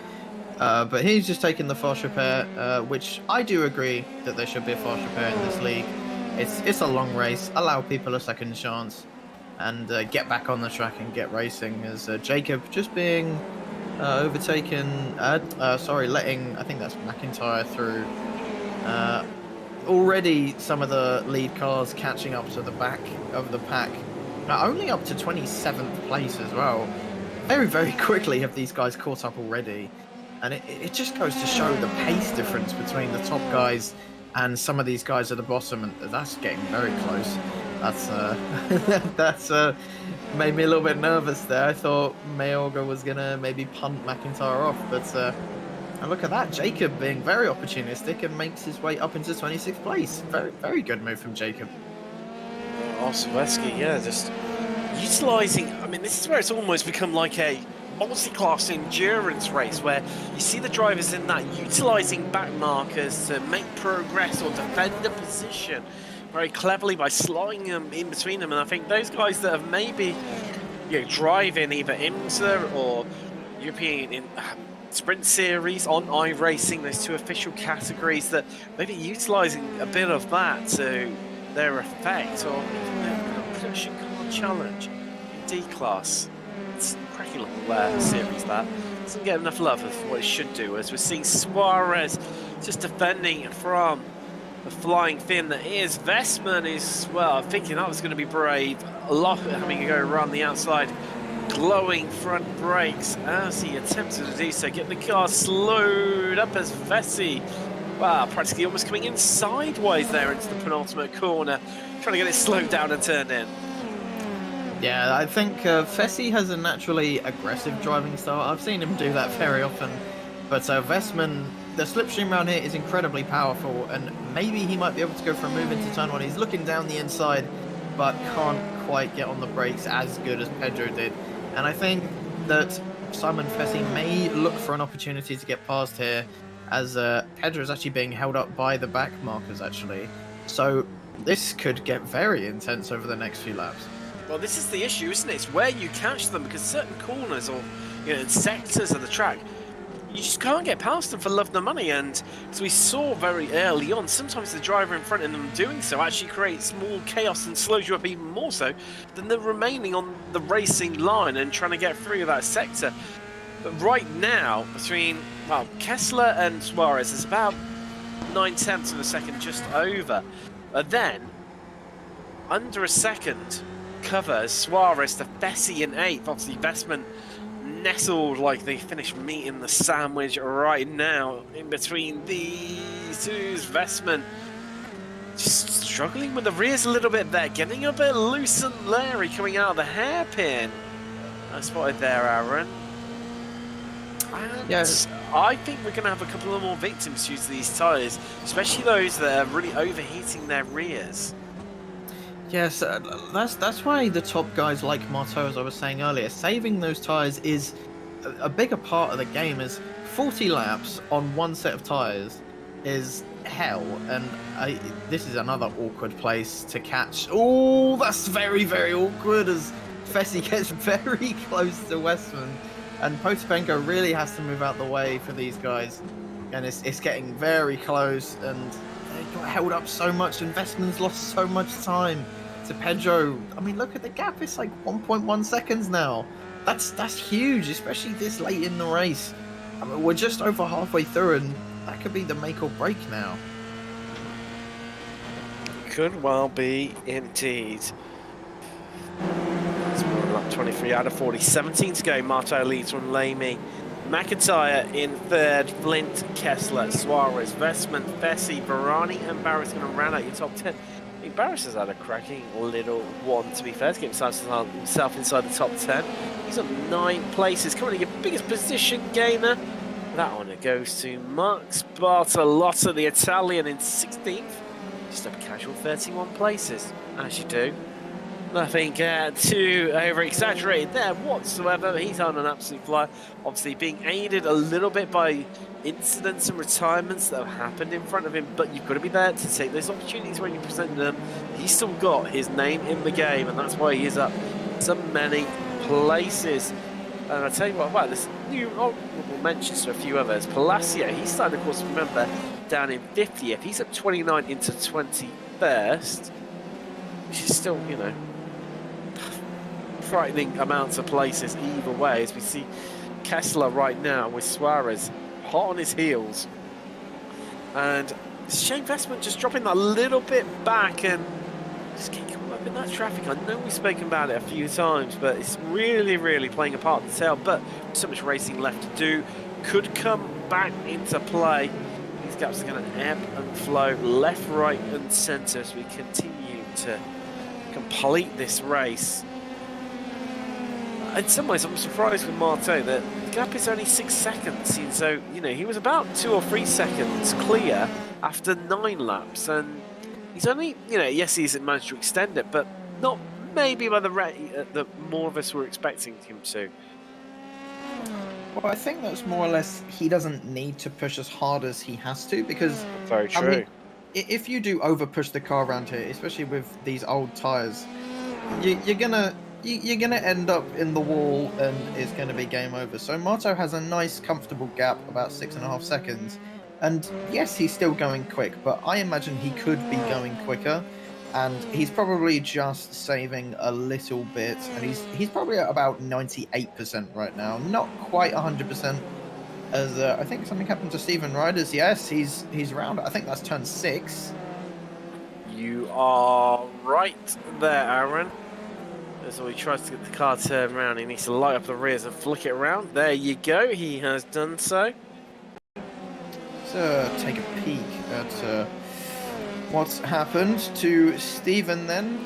But he's just taking the fast repair, which I do agree that there should be a fast repair in this league. It's a long race. Allow people a second chance and get back on the track and get racing. As Jacob just being overtaken, letting, I think that's McIntyre through. Already some of the lead cars catching up to the back of the pack. Only up to 27th place as well. Very, very quickly have these guys caught up already. And it just goes to show the pace difference between the top guys and some of these guys at the bottom, and that's getting very close. That's made me a little bit nervous there. I thought Mayorga was gonna maybe punt McIntyre off, but and look at that, Jacob being very opportunistic and makes his way up into 26th place. Very, very good move from Jacob. Osweski, yeah, just utilising. I mean, this is where it's almost become like a multi-class endurance race where you see the drivers in that utilising back markers to make progress or defend a position very cleverly by sliding them in between them. And I think those guys that have maybe driving either IMSA or European Sprint Series on iRacing, those two official categories, that maybe utilising a bit of that to their effect, or even the production car challenge in D-Class. It's a cracking little series that doesn't get enough love of what it should do, as we're seeing Suarez just defending from the flying fin that is Vestman. Is, well, thinking that was going to be brave. A lot having to go around the outside. Glowing front brakes as he attempted to do so. Get the car slowed up as Vessi, well, practically almost coming in sideways there into the penultimate corner, trying to get it slowed down and turned in. Yeah, I think Vessi has a naturally aggressive driving style. I've seen him do that very often. But Vestman, the slipstream around here is incredibly powerful, and maybe he might be able to go for a move into turn one. He's looking down the inside, but can't quite get on the brakes as good as Pedro did. And I think that Simon Vessi may look for an opportunity to get past here, as Pedro is actually being held up by the back markers, actually. So this could get very intense over the next few laps. Well, this is the issue, isn't it? It's where you catch them, because certain corners or sectors of the track, you just can't get past them for love nor money. And as we saw very early on, sometimes the driver in front of them doing so actually creates more chaos and slows you up even more so than the remaining on the racing line and trying to get through that sector. But right now, between, well, Kessler and Suarez, is about 9/10 of a second just over. But then, under a second, covers Suarez to Vessi in 8th. Obviously, Vestman nestled like they finished meat in the sandwich right now in between these two. Vestman just struggling with the rears a little bit there, getting a bit loose and Larry coming out of the hairpin. I spotted there, Aaron. And yes. I think we're going to have a couple of more victims due to these tyres, especially those that are really overheating their rears. Yes, that's why the top guys like Marteau, as I was saying earlier, saving those tyres is a bigger part of the game. As 40 laps on one set of tyres is hell, and this is another awkward place to catch. Oh, that's very, very awkward, as Vessi gets very close to Westman, and Potapenko really has to move out the way for these guys, and it's getting very close, and they got held up so much, and Vestman's lost so much time to Pedro. I mean, look at the gap, it's like 1.1 seconds now. That's huge, especially this late in the race. I mean, we're just over halfway through, and that could be the make or break now. Could well be indeed. It's more like 23 out of 40. 17 to go. Marteau leads from Lamy. McIntyre in third. Flint, Kessler, Suarez, Vestman, Vessi, Varani, and Barrett's going to round out your top 10. I think Barrett has had a cracking little one, to be fair, to get himself inside the top 10. He's on 9 places, currently your biggest position gainer. That one goes to Max Bartolotta, the Italian, in 16th. Just a casual 31 places, as you do. Nothing too over-exaggerated there whatsoever. He's on an absolute fly. Obviously being aided a little bit by incidents and retirements that have happened in front of him, but you've got to be there to take those opportunities when you present them. He's still got his name in the game, and that's why he is up so many places. And I tell you what, wow, this new honourable mentions to a few others. Palacio, he started, of course, remember, down in 50th. He's up 29 into 21st, which is still, you know, frightening amounts of places either way, as we see Kessler right now with Suarez hot on his heels. And Shane Vestman just dropping that little bit back and just getting caught up in that traffic. I know we've spoken about it a few times, but it's really, really playing a part in the tail. But so much racing left to do. Could come back into play. These gaps are going to ebb and flow left, right and centre as we continue to complete this race. In some ways, I'm surprised with Marteau that the gap is only 6 seconds. So, you know, he was about 2 or 3 seconds clear after 9 laps. And he's only, you know, yes, he's managed to extend it, but not maybe by the rate that more of us were expecting him to. Well, I think that's more or less he doesn't need to push as hard as he has to, because Very true. I mean, if you do over push the car around here, especially with these old tyres, you're you're going to end up in the wall and it's going to be game over. So Marto has a nice, comfortable gap, about 6.5 seconds. And yes, he's still going quick, but I imagine he could be going quicker. And he's probably just saving a little bit. And he's probably at about 98% right now. Not quite 100%. As I think something happened to Steven Riders. Yes, he's around. I think that's turn 6. You are right there, Aaron. As he tries to get the car turned around, he needs to light up the rears and flick it around. There you go. He has done so. Let's take a peek at what's happened to Steven then.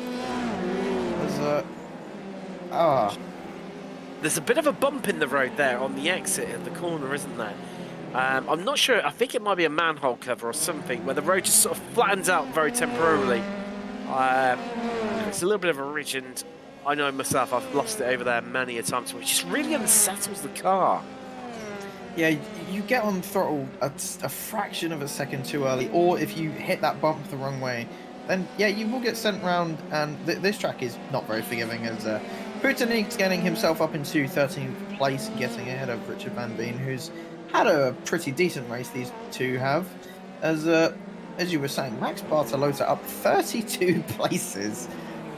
There's a bit of a bump in the road there on the exit at the corner, isn't there? I'm not sure. I think it might be a manhole cover or something where the road just sort of flattens out very temporarily. It's a little bit of a ridge, and I know myself, I've lost it over there many a time, which just really unsettles the car. Yeah, you get on throttle a fraction of a second too early, or if you hit that bump the wrong way, then yeah, you will get sent round, and this track is not very forgiving as Putanik's getting himself up into 13th place, getting ahead of Richard Van Veen, who's had a pretty decent race, these two have. As you were saying, Max Bartolota up 32 places.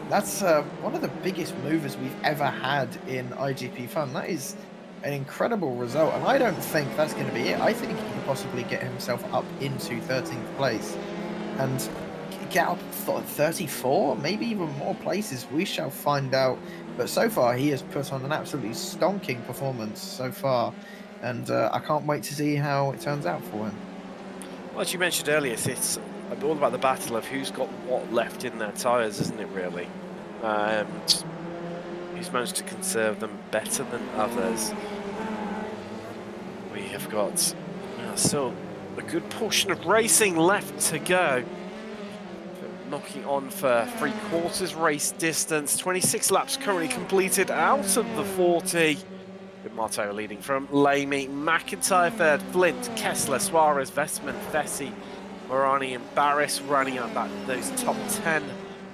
That's one of the biggest movers we've ever had in IGP Fun. That is an incredible result, and I don't think that's going to be it. I think he could possibly get himself up into 13th place and get up 34, maybe even more places. We shall find out. But so far, he has put on an absolutely stonking performance so far, and I can't wait to see how it turns out for him. Well, as you mentioned earlier, it's all about the battle of who's got what left in their tyres, isn't it, really? And who's managed to conserve them better than others. We have got still a good portion of racing left to go. Knocking on for 3/4 race distance. 26 laps currently completed out of the 40. With Marto leading from Lamy, McIntyre third, Flint, Kessler, Suarez, Vestman, Fessy, Morani and Barris running up those top 10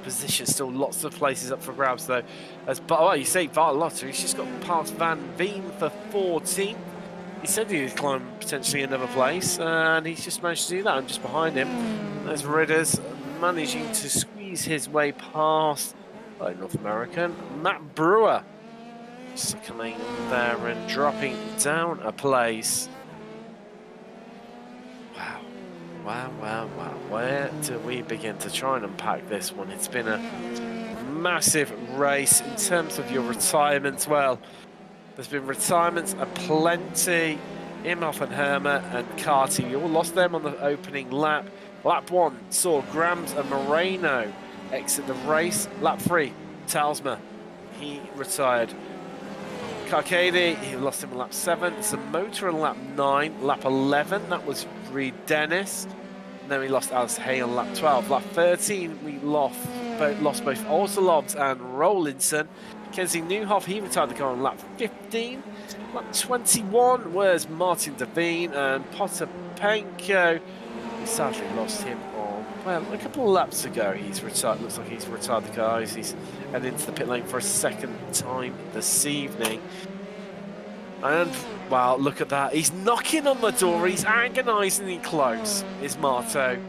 positions. Still lots of places up for grabs though. You say Bartolotta, he's just got past Van Veen for 14. He said he'd climb potentially another place, and he's just managed to do that. I'm just behind him. There's Ridders managing to squeeze his way past North American Matt Brewer, coming there and dropping down a place. Wow. Where do we begin to try and unpack this one? It's been a massive race in terms of your retirements. Well, there's been retirements aplenty. Imhoff and Hermer and Carty, we all lost them on the opening lap. Lap 1 saw Grams and Moreno exit the race. Lap 3, Talsma, he retired. Carcady, he lost him on lap 7. It's a motor on lap 9. Lap 11, that was Reed Dennis. And then we lost Alice Hay on lap 12. Lap 13, we lost both Orsolobs and Rollinson. Kenzie Newhoff, he retired the car on lap 15. Lap 21 was Martin Devine, and Potter Penko, we sadly lost him on, well, a couple of laps ago. He's retired, looks like he's retired the car. He's heading into the pit lane for a second time this evening. And, well, look at that. He's knocking on the door. He's agonisingly close, is Marto.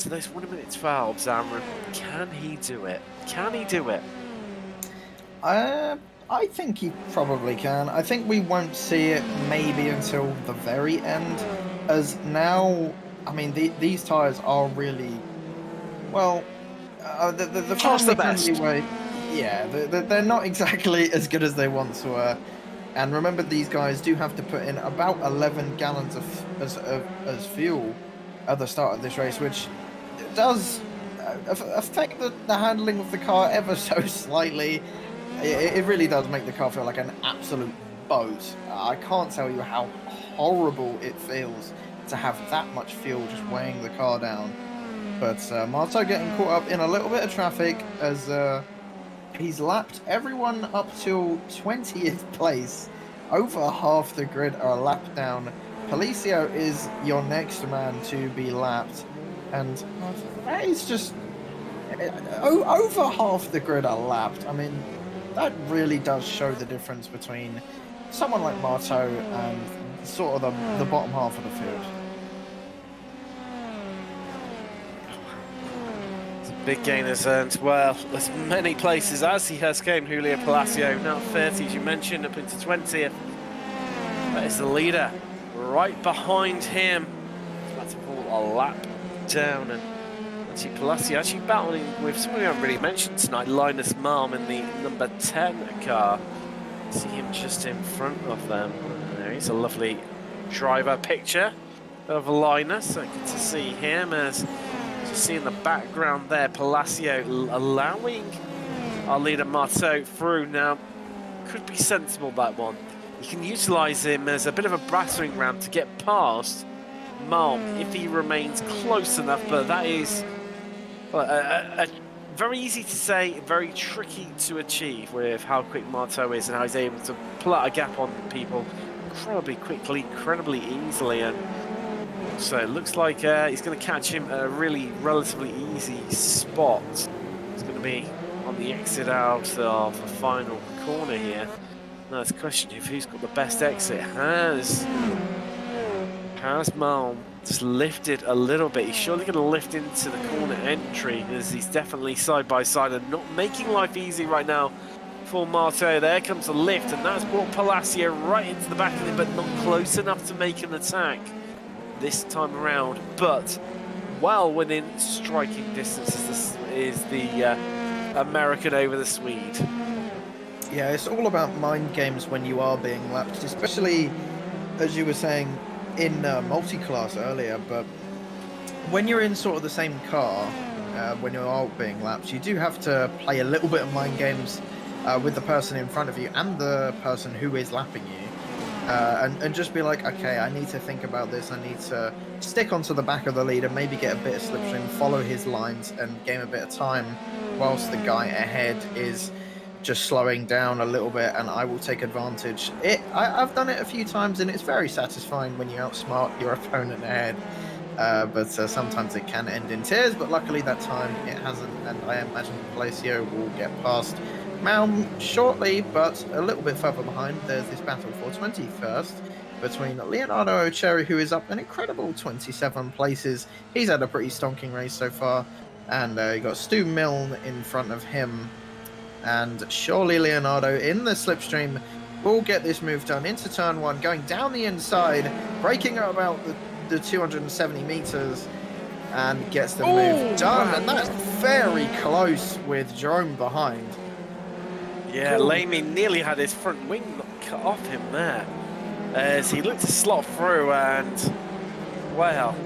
To those 1 minute 12s, Aaron. Can he do it? Can he do it? I think he probably can. I think we won't see it maybe until the very end, as now, I mean, these tyres are really, well, the Past the best. Way, yeah, they're not exactly as good as they once were. And remember, these guys do have to put in about 11 gallons as fuel at the start of this race, which does affect the handling of the car ever so slightly. It really does make the car feel like an absolute boat. I can't tell you how horrible it feels to have that much fuel just weighing the car down. But Marto getting caught up in a little bit of traffic as he's lapped everyone up till 20th place. Over half the grid are a lap down. Policio is your next man to be lapped. And that is just... over half the grid are lapped. I mean, that really does show the difference between someone like Marto and sort of the bottom half of the field. Big gainers earned, well, as many places as he has gained. Julio Palacio now 30, as you mentioned, up into 20th. That is the leader. Right behind him, about to fall a lap down, and actually Palacio actually battling with someone we haven't really mentioned tonight, Linus Malm in the number 10 car. See him just in front of them. There is a lovely driver picture of Linus. So good to see him, as you see in the background there, Palacio allowing our leader Marto through. Now, could be sensible, that one. You can utilise him as a bit of a battering ram to get past Malm if he remains close enough, but that is very easy to say, very tricky to achieve with how quick Marto is and how he's able to pull out a gap on people incredibly quickly, incredibly easily. And so it looks like he's going to catch him at a really relatively easy spot. It's going to be on the exit out of the final corner here. Now it's a question of who's got the best exit. Has Malm just lifted a little bit? He's surely going to lift into the corner entry, as he's definitely side by side and not making life easy right now for Marto. There comes a lift, and that's brought Palacio right into the back of him, but not close enough to make an attack this time around, but well within striking distance. This is the American over the Swede. Yeah, it's all about mind games when you are being lapped, especially as you were saying in multi-class earlier. But when you're in sort of the same car, when you are being lapped, you do have to play a little bit of mind games with the person in front of you and the person who is lapping you. And just be like, okay, I need to think about this. I need to stick onto the back of the leader, maybe get a bit of slipstream, follow his lines, and gain a bit of time, whilst the guy ahead is just slowing down a little bit, and I will take advantage. I've done it a few times, and it's very satisfying when you outsmart your opponent ahead. But sometimes it can end in tears. But luckily that time it hasn't, and I imagine Palacio will get past Malm shortly, but a little bit further behind. There's this battle for 21st between Leonardo Cherry, who is up an incredible 27 places. He's had a pretty stonking race so far, and you got Stu Milne in front of him. And surely Leonardo in the slipstream will get this move done into turn one, going down the inside, braking at about the 270 meters, and gets the move done. Wow. And that's very close with Jerome behind. Yeah, cool. Lamy nearly had his front wing cut off him there as he looked to slot through, and well,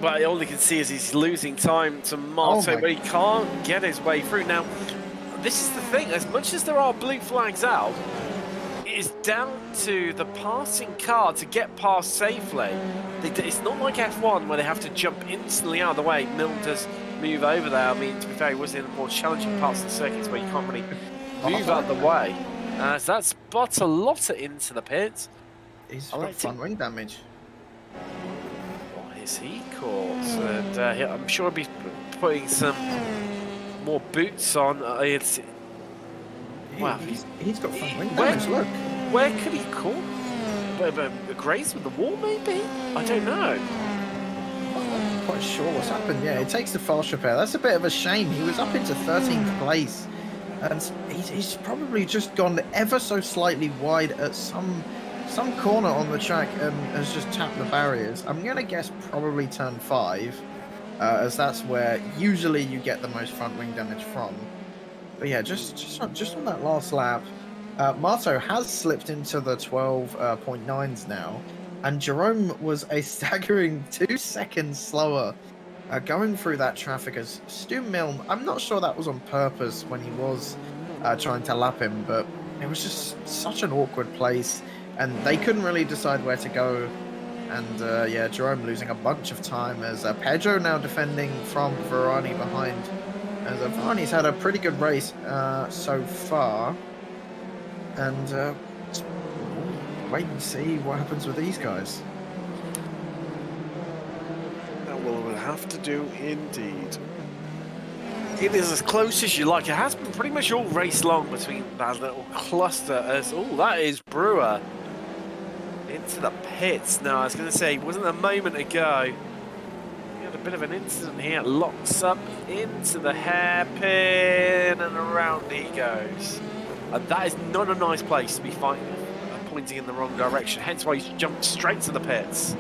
all you can see is he's losing time to Marto, but he can't get his way through. Now, this is the thing, as much as there are blue flags out, it is down to the passing car to get past safely. It's not like F1 where they have to jump instantly out of the way. Milne does move over there. I mean, to be fair, he was in the more challenging parts of the circuits where you can't really move out of the way. As that's Bottalotta into the pit. He's got front wing damage. He caught, and I'm sure he'll be putting some more boots on. Wow, he's got front wing damage. Look, where could he caught? A graze with the wall, maybe? I don't know. I'm not quite sure what's happened. Yeah, it takes the fast repair. That's a bit of a shame. He was up into 13th place, and he's probably just gone ever so slightly wide at some corner on the track and has just tapped the barriers. I'm going to guess probably turn 5, as that's where usually you get the most front wing damage from. But yeah, just on that last lap, Marto has slipped into the 12.9s now, and Jerome was a staggering 2 seconds slower going through that traffic as Stu Milne. I'm not sure that was on purpose when he was trying to lap him, but it was just such an awkward place. And they couldn't really decide where to go. And yeah, Jerome losing a bunch of time as Pedro now defending from Varani behind. As Varani's had a pretty good race so far. And wait and see what happens with these guys. That will have to do indeed. it is as close as you like. It has been pretty much all race long between that little cluster as, oh, that is Brewer into the pits. Now, I was going to say, wasn't a moment ago, we had a bit of an incident here. Locks up into the hairpin and around he goes. And that is not a nice place to be pointing in the wrong direction, hence why he's jumped straight to the pits.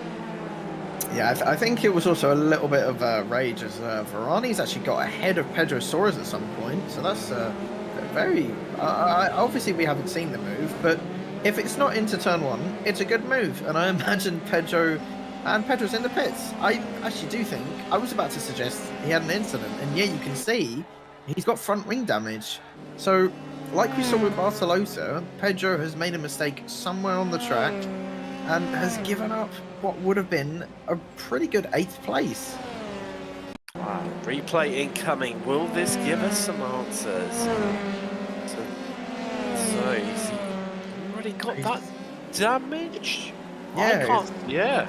Yeah, I think it was also a little bit of rage as Varani's actually got ahead of Pedro Soares at some point, so that's very... obviously we haven't seen the move, but if it's not into turn one, it's a good move, and I imagine Pedro's in the pits. I actually do think, I was about to suggest he had an incident, and yeah, you can see he's got front wing damage. So, like we saw with Bartolota, Pedro has made a mistake somewhere on the track, and has given up what would have been a pretty good 8th place. Wow, replay incoming. Will this give us some answers? So he's already got that damage? Yeah. Yeah.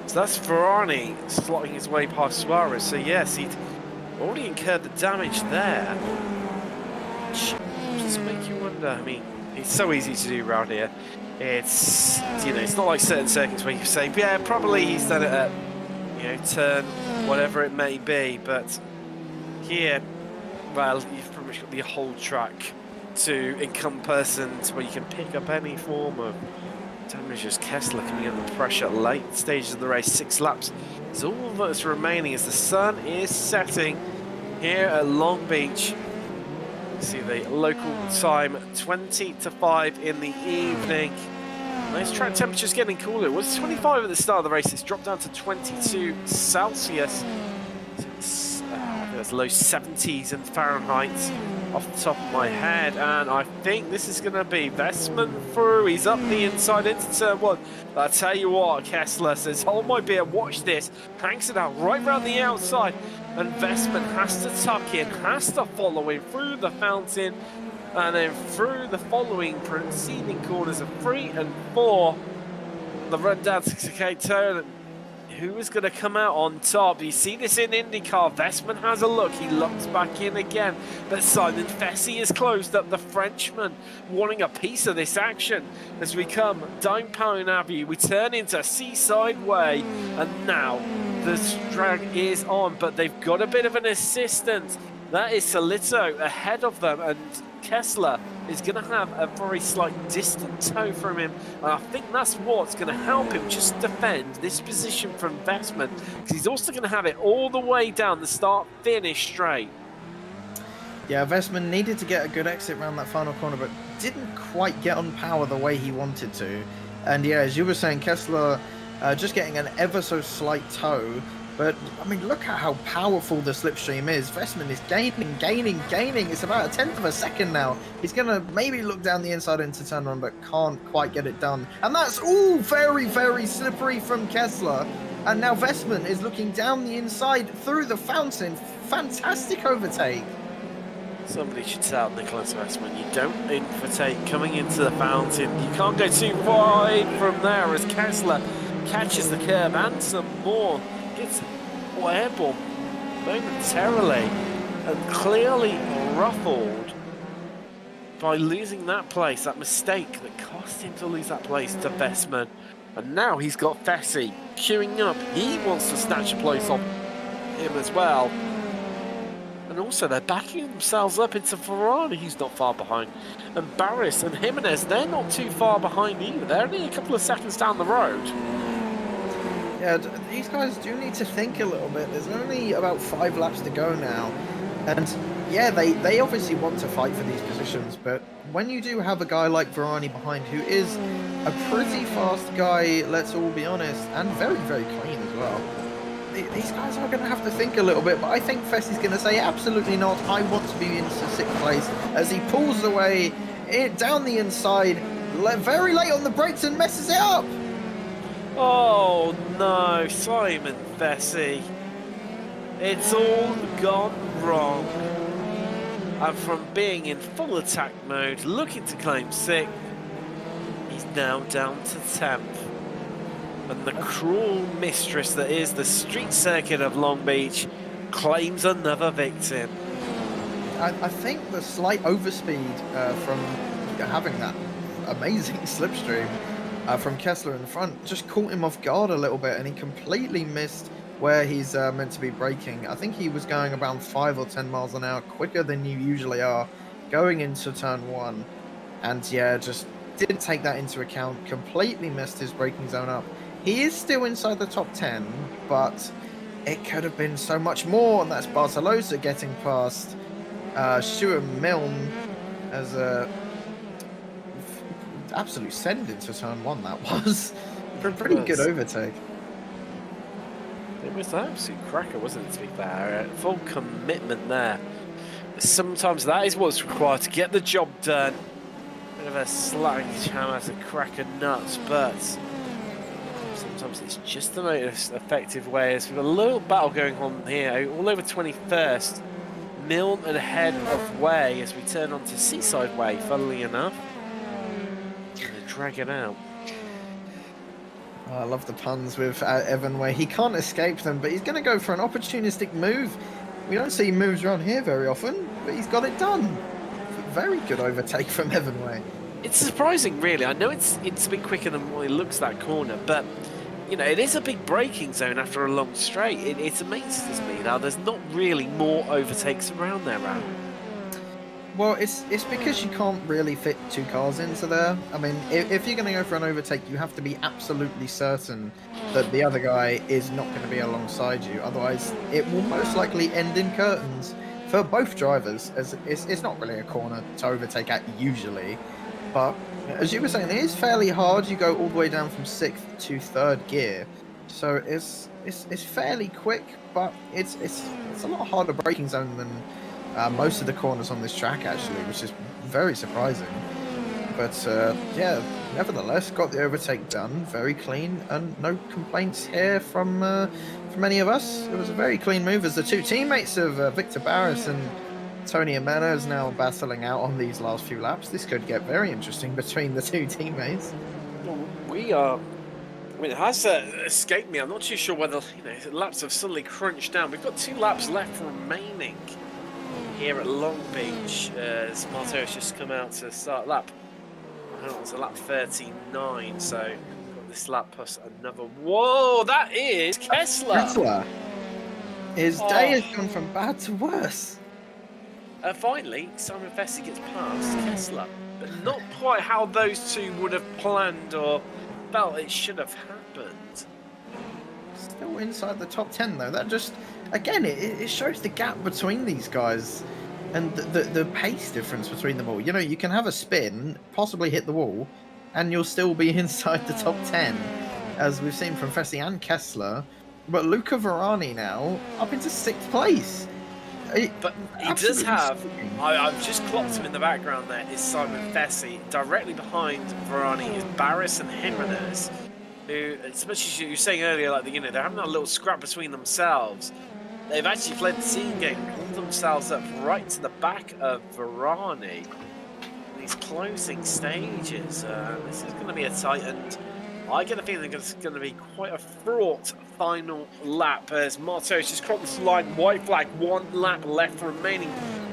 So that's Varane slotting his way past Suarez. So yes, he'd already incurred the damage there. Just make you wonder. I mean, it's so easy to do around here. It's, you know, it's not like certain circuits where you say, yeah, probably he's done it at, you know, turn whatever it may be, but here, well, you've pretty much got the whole track to encompass and where you can pick up any form of damage. As Kessler coming under pressure late stages of the race, 6 laps is all that's remaining as the sun is setting here at Long Beach. See the local time, 20 to 5 in the evening. Nice track temperature's getting cooler. It was 25 at the start of the race. It's dropped down to 22 Celsius. It's that's low 70s in Fahrenheit off the top of my head. And I think this is going to be Vestman through. He's up the inside into turn 1. But I tell you what, Kessler says, hold my beer, watch this. Hanks it out right round the outside. And Vestman has to tuck in, has to follow him through the fountain, and then through the following preceding corners of 3 and 4. The run down to K turn. Who is going to come out on top? You see this in IndyCar. Vestman has a look. He locks back in again. But Simon Fessy has closed up the Frenchman, wanting a piece of this action. As we come down Powell Avenue, we turn into Seaside Way. And now the drag is on, but they've got a bit of an assistance. That is Solito ahead of them, and Kessler is going to have a very slight distant toe from him, and I think that's what's going to help him just defend this position from Vestman, because he's also going to have it all the way down the start-finish straight. Yeah, Vestman needed to get a good exit around that final corner, but didn't quite get on power the way he wanted to. And yeah, as you were saying, Kessler just getting an ever so slight toe. But, I mean, look at how powerful the slipstream is. Vestman is gaining. It's about 1/10 of a second now. He's going to maybe look down the inside into turn 1, but can't quite get it done. And that's all very, very slippery from Kessler. And now Vestman is looking down the inside through the fountain. Fantastic overtake. Somebody should tell Nicholas Vestman, you don't overtake coming into the fountain. You can't go too wide from there as Kessler catches the curb and some more. Gets airborne momentarily and clearly ruffled by losing that place, that mistake that cost him to lose that place to Vestman. And now he's got Fessy queuing up. He wants to snatch a place off him as well. And also they're backing themselves up into Ferrari, who's not far behind. And Barris and Jimenez, they're not too far behind either. They're only a couple of seconds down the road. Yeah, these guys do need to think a little bit. There's only about 5 laps to go now. And yeah, they obviously want to fight for these positions, but when you do have a guy like Varane behind, who is a pretty fast guy, let's all be honest, and very, very clean as well, these guys are going to have to think a little bit, but I think Fessy's going to say, absolutely not, I want to be in 6th place, as he pulls away down the inside, very late on the brakes and messes it up. Oh no, Simon Fessy. It's all gone wrong. And from being in full attack mode, looking to claim 6th, he's now down to 10th. And the cruel mistress that is the street circuit of Long Beach claims another victim. I think the slight overspeed from having that amazing slipstream from Kessler in the front just caught him off guard a little bit, and he completely missed where he's meant to be braking. I think he was going about 5 or 10 miles an hour quicker than you usually are going into turn 1. And yeah, just didn't take that into account, completely messed his braking zone up. He is still inside the top 10, but it could have been so much more, and that's Bartolosa getting past Stuart Milne as a absolute send into turn 1. That was a pretty good overtake. It was an absolute cracker, wasn't it, to be fair? Full commitment there. Sometimes that is what's required to get the job done. Bit of a sluggish hammer to crack a nut, but sometimes it's just the most effective way. As we've got a little battle going on here, all over 21st. Milne and ahead of Way as we turn onto Seaside Way, funnily enough. And drag it out. Oh, I love the puns with Evan Way. He can't escape them, but he's going to go for an opportunistic move. We don't see moves around here very often, but he's got it done. Very good overtake from Evan Way. It's surprising, really. I know it's a bit quicker than what it looks that corner, but you know, it is a big braking zone after a long straight. It amazes me now. There's not really more overtakes around there, Ram. Well, it's because you can't really fit 2 cars into there. I mean, if you're going to go for an overtake, you have to be absolutely certain that the other guy is not going to be alongside you. Otherwise, it will most likely end in curtains for both drivers, as it's not really a corner to overtake at usually. But as you were saying, it is fairly hard. You go all the way down from 6th to 3rd gear, so it's fairly quick, but it's a lot harder braking zone than most of the corners on this track, actually, which is very surprising. But yeah, nevertheless, got the overtake done, very clean, and no complaints here from any of us. It was a very clean move, as the 2 teammates of Victor Barris and Tony Amena now battling out on these last few laps. This could get very interesting between the 2 teammates. We are. I mean, it has escaped me. I'm not too sure whether laps have suddenly crunched down. We've got 2 laps left remaining here at Long Beach. Smarto has just come out to start lap. I don't know, it's a lap 39, so we've got this lap plus another. Whoa, that is Kessler. Kessler. His day has gone from bad to worse. Finally, Simon Fessy gets past Kessler, but not quite how those 2 would have planned or felt it should have happened. Still inside the top 10 though. That just, again, it shows the gap between these guys and the pace difference between them all. You know, you can have a spin, possibly hit the wall, and you'll still be inside the top 10, as we've seen from Fessy and Kessler. But Luca Verani now up into 6th place. But he does have, I've just clocked him in the background there, is Simon Fessy. Directly behind Verani is Barris and Jimenez, who, as much as you were saying earlier, like, they're having that little scrap between themselves. They've actually fled the scene game, pulled themselves up right to the back of Verani. These closing stages, this is going to be a tight, and I get a feeling it's going to be quite a fraught final lap as Martos just crossed the line. White flag, 1 lap left remaining.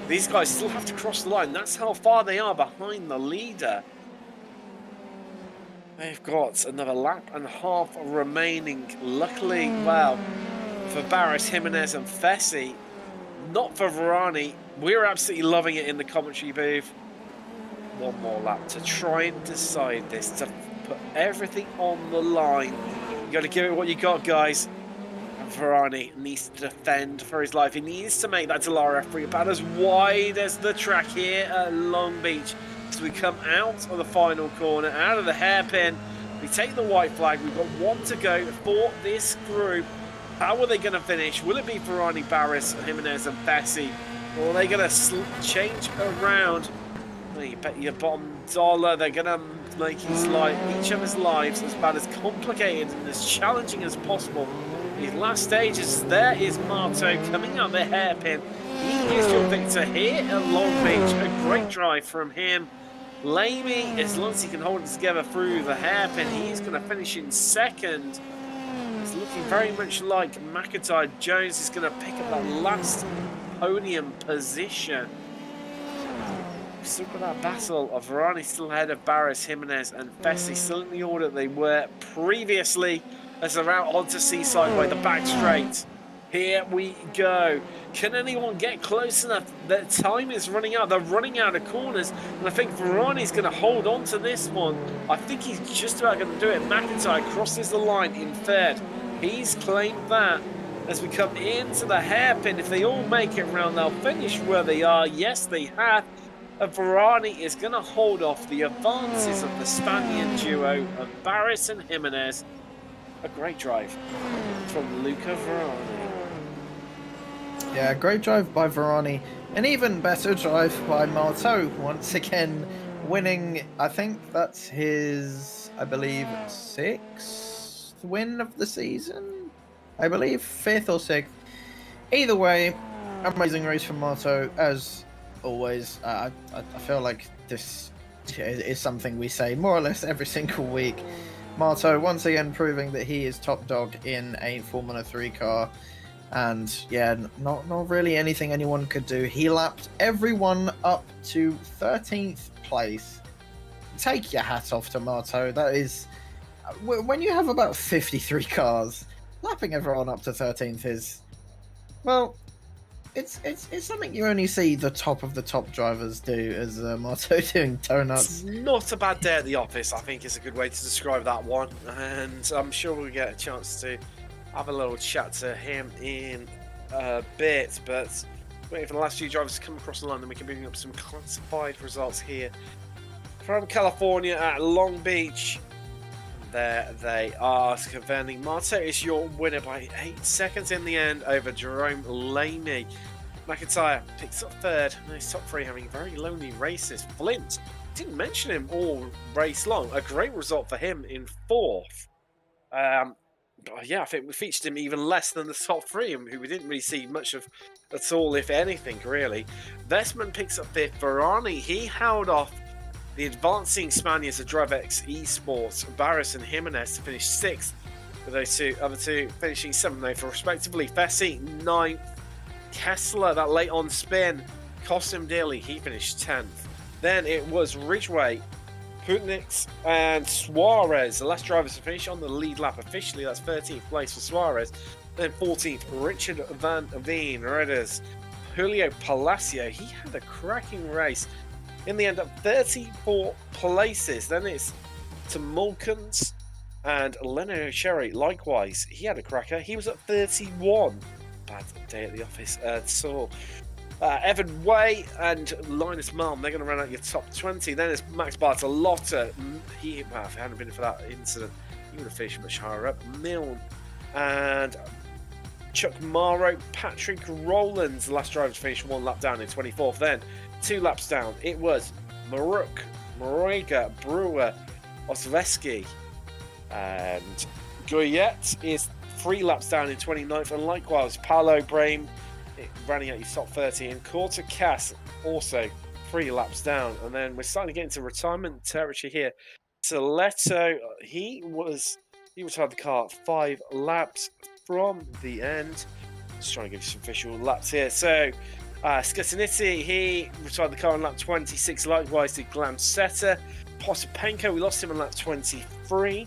These guys still have to cross the line. That's how far they are behind the leader. They've got another lap and a half remaining. Luckily, well, for Barris, Jimenez and Fessy, not for Verani. We're absolutely loving it in the commentary booth. 1 more lap to try and decide this, to put everything on the line. You got to give it what you got, guys. And Verani needs to defend for his life. He needs to make that Delara F3 about as wide as the track here at Long Beach. So we come out of the final corner, out of the hairpin. We take the white flag. We've got 1 to go for this group. How are they going to finish? Will it be Verani, Barris, Jimenez and Fessy? Or are they going to change around? You bet your bottom dollar they're going to make his life, each of his lives, as bad, as complicated and as challenging as possible. These last stages, there is Marto coming out the hairpin. He is your victor here at Long Beach. A great drive from him. Lamey, as long as he can hold it together through the hairpin, he's going to finish in 2nd. It's looking very much like McIntyre. Jones is going to pick up that last podium position. still got that battle of Varane still ahead of Barris, Jimenez, and Bessie, still in the order they were previously as they're out onto Seaside Way, the back straight. Here we go. Can anyone get close enough? The time is running out. They're running out of corners, and I think Varane's going to hold on to this one. I think he's just about going to do it. McIntyre crosses the line in third. He's claimed that. As we come into the hairpin, if they all make it round, they'll finish where they are. Yes, they have. And Varane is going to hold off the advances of the Spaniard duo of Barris and Jimenez. A great drive from Luca Varane. Yeah, great drive by Varane. An even better drive by Marteau, once again winning. I think that's his, I believe, 6th win of the season. I believe 5th or 6th. Either way, amazing race from Marteau, as always. I feel like this is something we say more or less every single week. Marteau once again proving that he is top dog in a Formula 3 car. And yeah, not really anything anyone could do. He lapped everyone up to 13th place. Take your hat off to Marteau. That is, when you have about 53 cars, lapping everyone up to 13th is, well, it's something you only see the top of the top drivers do, as Marteau doing donuts. It's not a bad day at the office, I think is a good way to describe that one. And I'm sure we'll get a chance to have a little chat to him in a bit. But waiting for the last few drivers to come across the line, then we can bring up some classified results here from California at Long Beach. There they are, confirming Marteau is your winner by 8 seconds in the end over Jerome Laney. McIntyre picks up third, and his top 3 having very lonely races. Flint, didn't mention him all race long, a great result for him in 4th. Yeah, I think we featured him even less than the top 3, who we didn't really see much of at all, if anything, really. Vestman picks up 5th. Varane, he held off the advancing Spaniards of DriveX Esports, Barris and Jimenez, to finish 6th, with those other two finishing 7th, though, for respectively. Fessi, 9th. Kessler, that late on spin, cost him dearly. He finished 10th. Then it was Ridgway, Putnix, and Suarez, the last drivers to finish on the lead lap officially. That's 13th place for Suarez. Then 14th, Richard Van Veen, Redders. Julio Palacio, he had a cracking race. In the end, up 34 places. Then it's to Mulkins and Leno Cherry. Likewise, he had a cracker. He was at 31. Bad day at the office. Evan Way and Linus Malm, they're going to run out your top 20. Then it's Max Bartolotta. If it hadn't been for that incident, he would have finished much higher up. Milne and Chuck Morrow, Patrick Rowlands, the last driver to finish 1 lap down in 24th. Then 2 laps down, it was Maruk, Morega, Brewer, Osveski, and Goyette is 3 laps down in 29th, and likewise Paolo Brame running at your top 30, and Quarter Cass also 3 laps down. And then we're starting to get into retirement territory here. Soletto, he retired the car 5 laps from the end. Just trying to give you some official laps here. So Scusiniti, he retired the car on lap 26. Likewise did Glamsetta. Potapenko, we lost him on lap 23.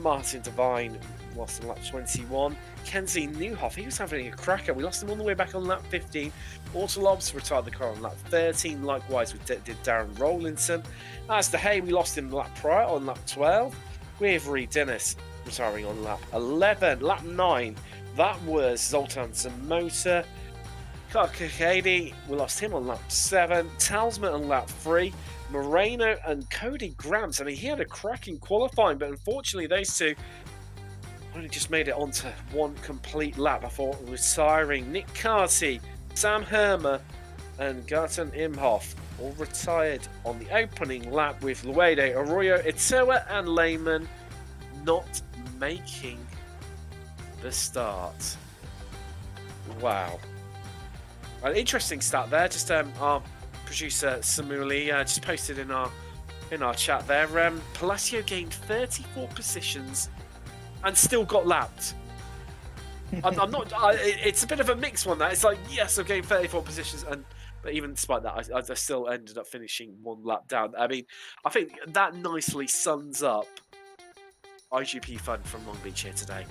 Martin Devine lost on lap 21. Kenzie Newhoff, he was having a cracker. We lost him all the way back on lap 15. Autolobs retired the car on lap 13. Likewise, we did Darren Rollinson. As to Hay, we lost him lap prior on lap 12. With Reed Dennis retiring on lap 11. Lap 9, that was Zoltan Zamota. Kakakady, we lost him on lap 7. Talsman on lap 3. Moreno and Cody Grams. I mean, he had a cracking qualifying, but unfortunately, those two only just made it onto 1 complete lap before retiring. Nick Carty, Sam Hermer, and Garten Imhoff all retired on the opening lap, with Luede, Arroyo, Itoa, and Lehman not making the start. Wow. An interesting start there. Just our producer Samuli just posted in our chat there. Palacio gained 34 positions and still got lapped. I'm not. It's a bit of a mixed one. That it's like, yes, I've gained 34 positions, but even despite that, I still ended up finishing 1 lap down. I mean, I think that nicely sums up IGP Fun from Long Beach here today.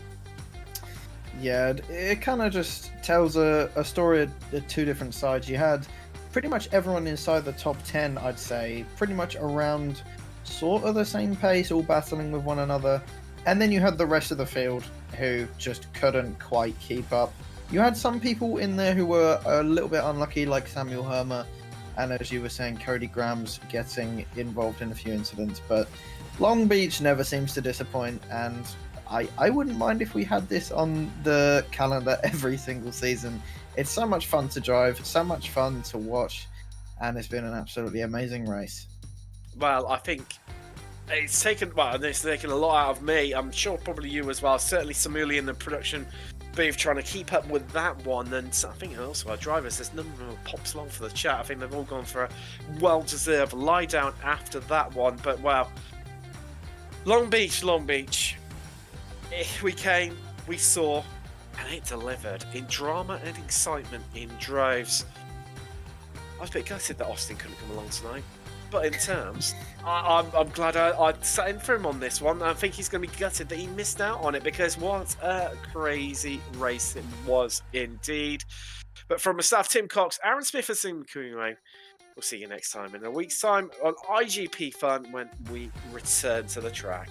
Yeah, it kind of just tells a story at 2 different sides. You had pretty much everyone inside the top 10, I'd say, pretty much around sort of the same pace, all battling with one another. And then you had the rest of the field who just couldn't quite keep up. You had some people in there who were a little bit unlucky, like Samuel Hermer, and as you were saying, Cody Grams getting involved in a few incidents. But Long Beach never seems to disappoint, and I wouldn't mind if we had this on the calendar every single season. It's so much fun to drive, so much fun to watch, and it's been an absolutely amazing race. Well, I think it's taken a lot out of me. I'm sure probably you as well. Certainly Samuli in the production booth trying to keep up with that one. And I think also our drivers, there's none of them pops along for the chat. I think they've all gone for a well-deserved lie down after that one. But wow, Long Beach. We came, we saw, and it delivered in drama and excitement in droves. I was a bit gutted that Austin couldn't come along tonight. But in terms, I'm glad I sat in for him on this one. I think he's going to be gutted that he missed out on it, because what a crazy race it was indeed. But from myself, Tim Cox, Aaron Smith, and Sim Kuingway, we'll see you next time in a week's time on IGP Fun when we return to the track.